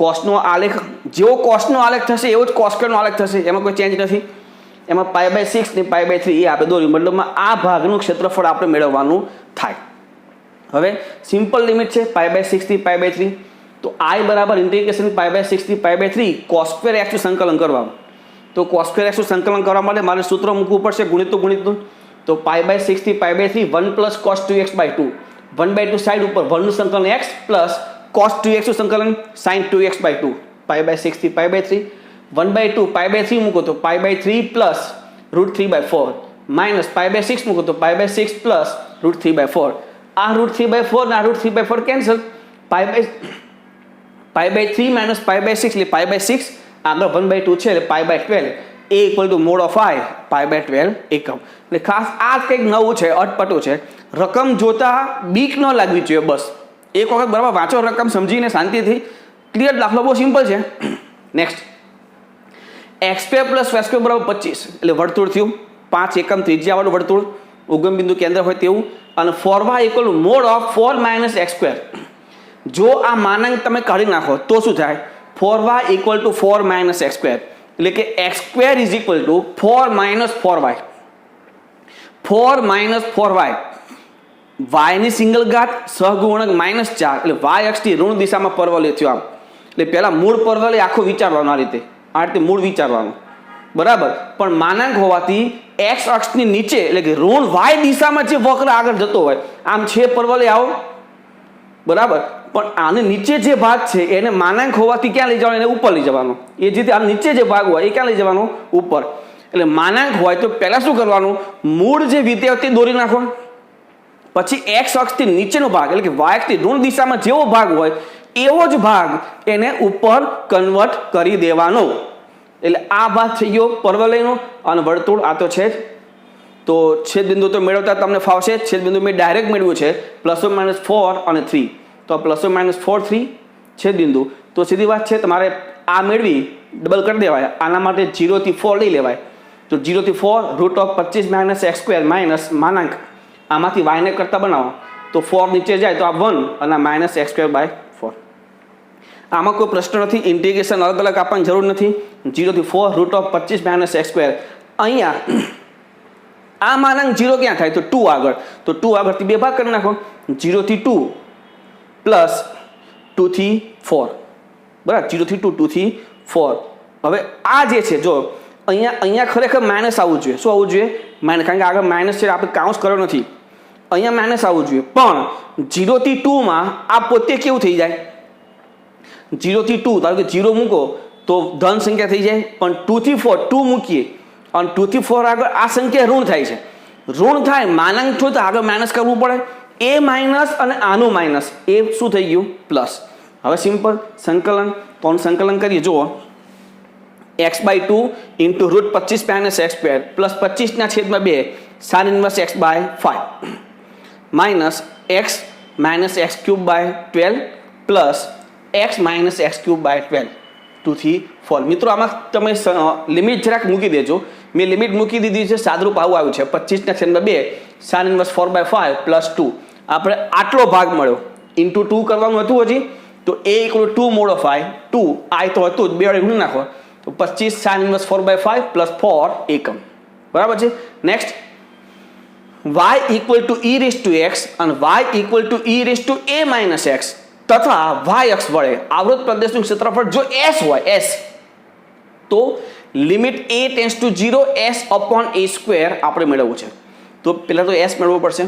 cosનો આલેખ જેવો cosનો આલેખ થશે એવો જ cos² નો આલેખ થશે, એમાં કોઈ ચેન્જ નથી. એમાં π/6 ને π/3 એ આપણે દોર્યું, મતલબમાં આ ભાગનું ક્ષેત્રફળ આપણે મેળવવાનું થાય. હવે સિમ્પલ લિમિટ છે π/6 થી π/3, તો i બરાબર ઇન્ટિગ્રેશન π/6 થી π/3 cos² x નું સંકલન કરવાનું. તો cos² x નું સંકલન કરવા માટે મારે સૂત્ર મૂકવું પડશે ગુણિતનું, તો π/6 થી π/3 1 + cos 2x/2, 1/2 સાઈડ ઉપર 1 નું સંકલન x પ્લસ cos 2x નું સંકલન sin 2x/2, π/6 થી π/3 1/2 π/3 મૂકો તો π/3 પ્લસ √3/4 માઇનસ π/6 મૂકો તો π/6 પ્લસ √3/4. આ √3/4 ને આ √3/4 કેન્સલ, π/3 માઇનસ π/6 એટલે π/6 આગળ 1/2 છે એટલે π/12, a = mod of i π/12 એકમ. એટલે ખાસ આ કંઈક નવું છે, અટપટું છે, રકમ જોતા બીક ન લાગવી જોઈએ, બસ એક વખત બરાબર વાંચો રકમ સમજીને શાંતિથી, ક્લિયર. દાખલો બહુ સિમ્પલ છે. નેક્સ્ટ x² + y² બરાબર 25, એટલે વર્તુળ થયું 5 એકમ ત્રિજ્યાવાળું વર્તુળ, ઉગમ બિંદુ કેન્દ્ર હોય તેવું, અને 4y = mod of 4 - x². જો આ માનાંક તમે કાઢી નાખો તો શું થાય, 4y = 4 - x², એટલે કે x² = 4 - 4y, 4 - 4y, y ની સિંગલ ઘાત સહગુણક -4, એટલે y અક્ષની ઋણ દિશામાં પરવલય થયો. આમ એટલે પહેલાં મૂળ પરવલય આખું વિચારવાનું આ રીતે મૂળ વિચારવાનું, બરાબર. પણ માનાંક હોવાથી એક્સ અક્ષની નીચે એટલે કે ઋણ વાય દિશામાં જે વક્ર આગળ જતો હોય, આમ છે પરવલય આવો, બરાબર. પણ આને નીચે જે ભાગ છે એને માનાંક હોવાથી ક્યાં લઈ જવાનો? એને ઉપર લઈ જવાનો. એ જ રીતે આમ નીચે જે ભાગ હોય એ ક્યાં લઈ જવાનો? ઉપર. એટલે માનાંક હોય તો પહેલાં શું કરવાનું? મૂળ જે વિધેય તે દોરી નાખો. પછી એક્સ અક્ષથી નીચેનો ભાગ એટલે કે વાય અક્ષથી ઋણ દિશામાં જેવો ભાગ હોય એવો જ ભાગ એને ઉપર કન્વર્ટ કરી દેવાનો. એટલે આ ભાગ થઈ ગયો પરવલયનો અને વર્તુળ આ તો છે જ. તો છેદબિંદુ તો મેળવતા તમને ફાવશે. છેદબિંદુ મેં ડાયરેક્ટ મેળવ્યું છે ±4 અને 3. તો ±4 3 છેદબિંદુ. તો સીધી વાત છે તમારે આ મેળવી ડબલ કરી દેવાય. આના માટે 0 થી 4 લઈ લેવાય. તો 0 થી 4 √25 - x² માઇનસ માનાંક આમાંથી વાયને કરતા બનાવો તો 4 નીચે જાય તો આ 1 અને -x²/4. આમાં કોઈ પ્રશ્ન નથી. ઇન્ટિગ્રેશન અલગ અલગ આપવાની જરૂર નથી. 0 થી 4 √25 - x². અહીંયા આ માનાંક 0 ક્યાં થાય? તો 2 આગળ. તો 2 આગળથી બે ભાગ કરી નાખો. 0 થી 2 પ્લસ 2 થી 4, બરાબર. 0 થી 2 2 થી 4. હવે આ જે છે જો અહીંયા ખરેખર માઇનસ આવવું જોઈએ. શું આવવું જોઈએ? માઇનસ. કારણ કે આગળ માઇનસ છે, આપણે કાઉન્સ કર્યો નથી. અહીંયા માઇનસ આવવું જોઈએ. પણ 0 થી 2 માં આ પોતે કેવું થઈ જાય? 0 થી 2 ધારો કે 0 મૂકો તો ધન સંખ્યા થઈ જાય. પણ 2 થી 4 2 મૂકીએ અને 2 થી 4 આગળ આ સંખ્યા ઋણ થાય છે. ઋણ થાય માનાંક થયું તો આગળ માઇનસ કરવું પડે. એ માઇનસ અને આનું માઇનસ એ શું થઈ ગયું? પ્લસ. હવે સિમ્પલ સંકલન. તો સંકલન કરીએ. જુઓ x/2 × √25 - x² પ્લસ 25 છેદમાં 2 sin inverse x/5 minus x - x³/12 plus x - x³/12 2 થી 4. મિત્રો આમાં તમે લિમિટ જરાક મૂકી દેજો. મેં લિમિટ મૂકી દીધી છે. સાદરૂપ આવું આવ્યું છે 25 છેદમાં 2 sin inverse 4/5 પ્લસ 2. આપણે આટલો ભાગ મળ્યો. ઇન્ટુ 2 કરવાનું હતું હજી. તો a = 2 મોડિફાય 2 i તો હતું જ, બે વડે ગુણી નાખો તો 25 sin inverse 4/5 પ્લસ 4 એકમ, બરાબર છે. નેક્સ્ટ y = e⁻x અને y = e⁻a⁻x તથા y અક્ષ વડે આવૃત પ્રદેશનું ક્ષેત્રફળ જો s હોય s તો લિમિટ a → 0 s/a² આપણે મેળવવું છે. તો પહેલાં તો s મેળવવું પડશે.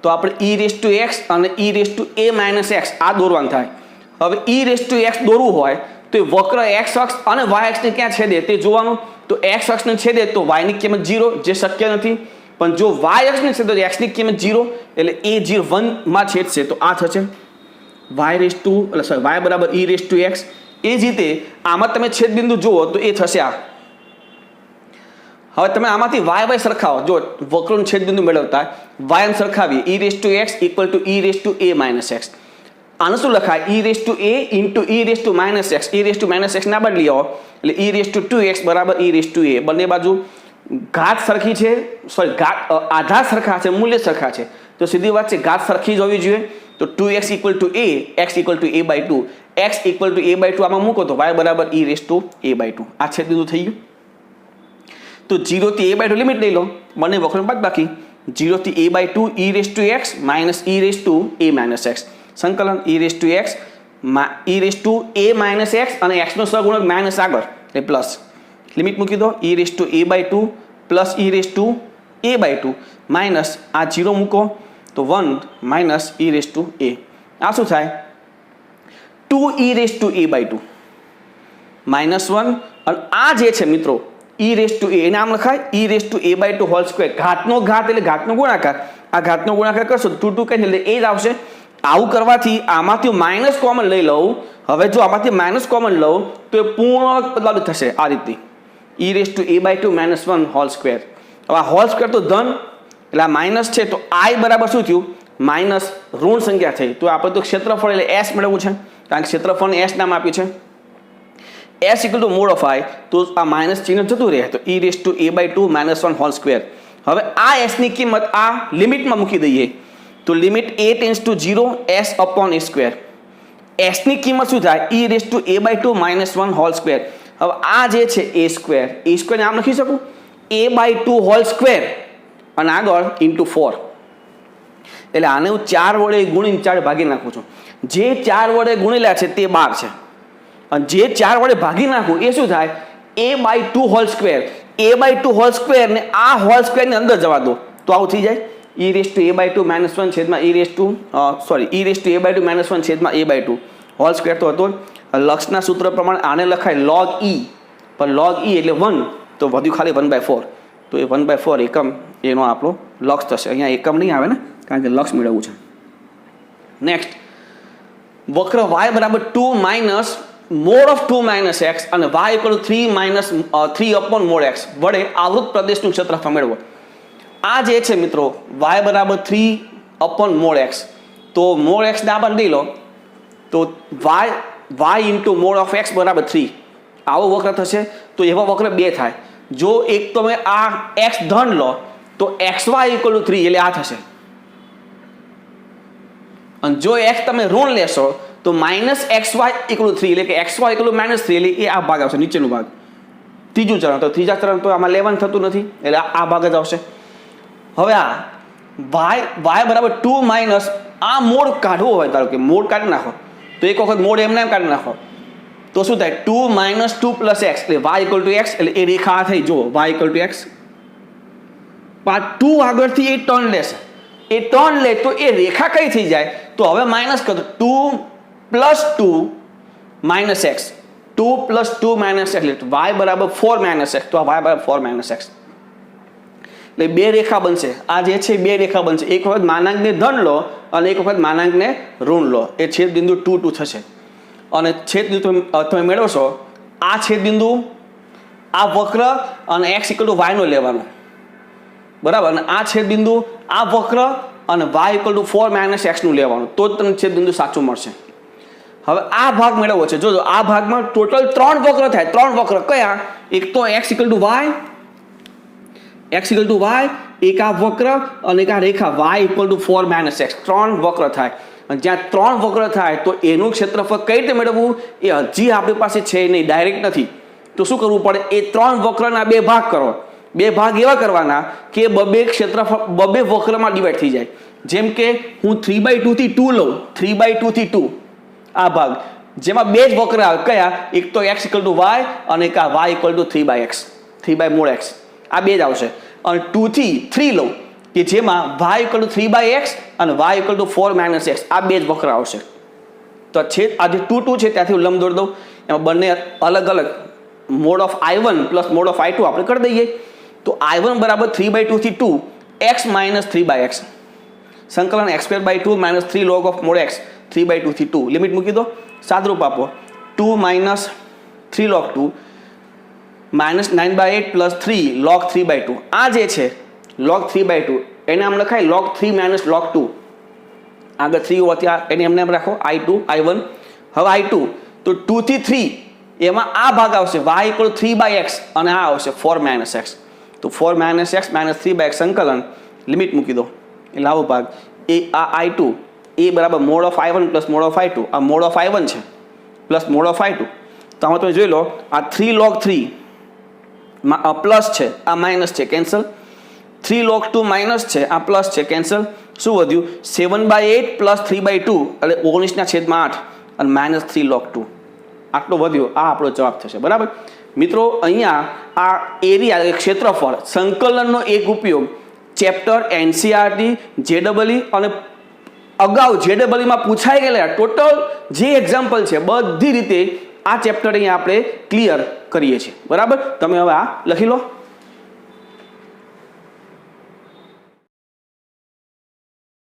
તો આપણે e⁻x અને e⁻a⁻x આ દોરવાનું થાય. હવે e⁻x દોરવું હોય તો એ વક્ર x અક્ષ અને y અક્ષને ક્યાં છેદે તે જોવાનું. તો x અક્ષને છેદે તો y ની કિંમત 0 જે શક્ય નથી. પણ જો y અક્ષને છેદે તો x ની કિંમત 0 એટલે a 0 1 માં છેદશે તો આ થશે y બરાબર e⁻x. એ જ રીતે આમાં તમે છેદબિંદુ જુઓ તો એ થશે આ. હવે તમે આમાંથી y સરખાવો. જો વક્રનું છેદબિંદુ મેળવતા y સરખાવીએ. e⁻x = e⁻a⁻x. આનું શું લખાય? e⁻a × e⁻x ના બદલી આવો એટલે e⁻2x બરાબર e⁻a. બંને બાજુ ઘાત સરખી છે, સોરી આધાર સરખા છે, મૂલ્ય સરખા છે. તો સીધી વાત છે ઘાત સરખી જ હોવી જોઈએ. તો 2x = a, x = a/2. x = a/2 આમાં મૂકો તો y બરાબર e⁻a/2. આ છેદબિંદુ થઈ ગયું. તો 0 થી a/2 લિમિટ લઈ લો. બંને વક્રનો બાદબાકી 0 થી a/2 e⁻x - e⁻a⁻x સંકલન e⁻x e⁻a⁻x અને x નો સહગુણક માઇનસ આગળ એટલે પ્લસ. લિમિટ મૂકી દો. e⁻a/2 પ્લસ e⁻a/2 માઇનસ આ 0 મૂકો તો 1 માઇનસ e⁻a. આ શું થાય? 2e⁻a/2 -1 અને આ જે છે મિત્રો e⁻a એને આમ લખાય e⁻a/2 હોલ સ્ક્વેર. ઘાતનો ઘાત એટલે ઘાતનો ગુણાકાર. આ ઘાતનો ગુણાકાર કરશો તો 2 કઈ એટલે એ જ આવશે. આવું કરવાથી આમાંથી માઇનસ કોમન લઈ લઉં. હવે જો આમાંથી માઇનસ કોમન લઉં તો એ પૂર્ણ બદલાવ થશે આ રીતે e⁻a/2 -1 હોલ સ્ક્વેર. હવે આ હોલ સ્ક્વેર તો ધન એટલે આ માઇનસ છે તો i બરાબર શું થયું? માઇનસ ઋણ સંખ્યા થઈ. તો આપણે તો ક્ષેત્રફળ એટલે s મેળવવું છે કારણ કે ક્ષેત્રફળને s નામ આપ્યું છે. s = મોડિફાય તો આ માઇનસ ચિહ્ન જતું રહે તો e⁻a/2 -1 હોલ સ્ક્વેર. હવે આ s ની કિંમત આ લિમિટમાં મૂકી દઈએ તો લિમિટ a → 0 s/a². s ની કિંમત શું થાય? e⁻a/2 -1 whole square. હવે આ જે છે a² ને આમ લખી શકું a/2 હોલ સ્ક્વેર અને આગળ × 4. એટલે આને હું 4 વડે ગુણીને 4 ભાગી નાખું છું. જે 4 વડે ગુણેલા છે તે 12 છે અને જે 4 વડે ભાગી નાખું એ શું થાય a/2 whole square. a/2 whole square ને આ હોલ સ્ક્વેરની અંદર જવા દો તો આવું થઈ જાય e⁻² - 1 છેદમાં e⁻² - 1 છેદમાં a/2 હોલ સ્ક્વેર તો હતો. લક્ષના સૂત્ર પ્રમાણે આને લખાય log e, પણ log e એટલે 1 તો વધ્યું ખાલી 1/4. તો એ 1/4 એકમ એનો આપણો લક્ષ થશે. અહીંયા એકમ નહીં આવે ને, કારણ કે લક્ષ મેળવવું છે. નેક્સ્ટ, વક્ર y બરાબર 2 માઇનસ મોડ ઓફ 2 - x અને y = 3 - 3 mod x વડે આવૃત પ્રદેશનું ક્ષેત્રફળ મેળવો. આ જે છે મિત્રો y બરાબર 3 mod x, તો mod x ને આપણે લઈ લો તો y into mode of x બરાબર 3 આવો વક્ર થશે. તો એવા વક્ર બે થાય. જો એક તમે આ x ધન લો તો xy = 3 એટલે આ થશે, અને જો x તમે ઋણ લેશો તો -xy = 3 એટલે કે xy = -3 એટલે એ આ ભાગ આવશે, નીચેનો ભાગ. ત્રીજું ચરણ, તો ત્રીજા ચરણ તો આમાં લેવાનું થતું નથી એટલે આ ભાગ જ આવશે. હવે આ y બરાબર 2 માઇનસ આ મોડ કાઢવો હોય, ધારો કે મોડ કાઢી નાખો તો એક વખત મોડ એમને એમ કાઢી નાખો તો શું થાય 2 - 2 + x એટલે y = x એટલે એ રેખા આ થઈ. જો y = x, 2 આગળથી એ ટર્ન લેશે, એ ટર્ન લે તો એ રેખા કઈ થઈ જાય તો હવે માઇનસ કરો 2 + 2 - x 2 + 2 - x એટલે y બરાબર 4 - x તો આ y બરાબર 4 - x એટલે બે રેખા બનશે. આ જે છે બે રેખા બનશે. એક વખત માનાંકને ધન લો અને એક વખત માનાંકને ઋણ લો, એ છેદ બિંદુ 2 2 થશે. અને છેદ બિંદુ તમે મેળવશો આ છેદ બિંદુ આ વક્ર અને x = y નો લેવાનો, બરાબર. અને આ છેદ બિંદુ આ વક્ર અને y = 4 - x નું લેવાનું, તો જ તમને છેદ બિંદુ સાચું મળશે. હવે આ ભાગ મેળવવો છે. જોજો આ ભાગમાં ટોટલ 3 વક્ર થાય. 3 વક્ર કયા? એક તો x = y, એક આ વક્ર અને એક આ રેખા y = 4 - x. 3 વક્ર થાય. અને જ્યાં 3 વક્ર થાય તો એનું ક્ષેત્રફળ કઈ રીતે મેળવવું એ હજી આપણી પાસે છે નહીં, ડાયરેક્ટ નથી. તો શું કરવું પડે? એ 3 વક્રના 2 ભાગ કરો. 2 ભાગ એવા કરવાના કે બબે ક્ષેત્રફળ બબે વક્રમાં ડિવાઈડ થઈ જાય. જેમ કે હું 3/2 થી 2 લઉં, 3/2 થી 2 આ ભાગ, જેમાં 2 જ વક્ર આવે. કયા? એક તો x = y અને એક આ y = 3/x, 3/mod x. આ બે જ આવશે. અને 2 થી 3 લઉં કે જેમાં y = 3/x અને y = 4 - x આ બે જ વક્ર આવશે. તો છેદ આ જે 2 2 છે ત્યાંથી હું લંબ દોડી દઉં. એમાં બંને અલગ અલગ mode of I1 + mode of I2 આપણે કરી દઈએ. તો I1 બરાબર 3/2 થી 2 x - 3/x સંકલન x²/2 - 3 log of mod x 3/2 થી 2 લિમિટ મૂકી દો, સાદરૂપ આપો 2 - 3 log 2 -9/8 + 3 log 3/2. આ જે છે log 3/2 એને આમ લખાય log 3 - log 2. આગળ 3 હોય ત્યાં એને એમને એમ રાખો I2 I1. હવે I2 તો 2 થી 3 એમાં આ ભાગ આવશે y = 3/x અને આ આવશે 4 - x. તો 4 - x - 3/x સંકલન લિમિટ મૂકી દો એટલે આવો ભાગ એ આ I2 એ બરાબર mode of I1 + mode of I2. આ મોડ ઓફ I1 છે પ્લસ મોડ ઓફ I2. તો આમાં તમે જોઈ લો આ 3 log 3 પ્લસ છે, આ માઇનસ છે, કેન્સલ. 3 log 2 માઇનસ છે, આ પ્લસ છે, કેન્સલ. શું વધ્યું? 7/8 + 3/2 એટલે 19/8 અને -3 log 2 આટલો વધ્યો. આ આપણો જવાબ થશે, બરાબર. મિત્રો અહીંયા આ એરિયા ક્ષેત્રફળ સંકલનનો એક ઉપયોગ ચેપ્ટર NCERT JEE અને અગાઉ JEEમાં પૂછાઈ ગયેલા ટોટલ જે એક્ઝામ્પલ છે બધી રીતે આ ચેપ્ટર અહીંયા આપણે ક્લિયર કરીએ છીએ, બરાબર. તમે હવે આ લખી લો.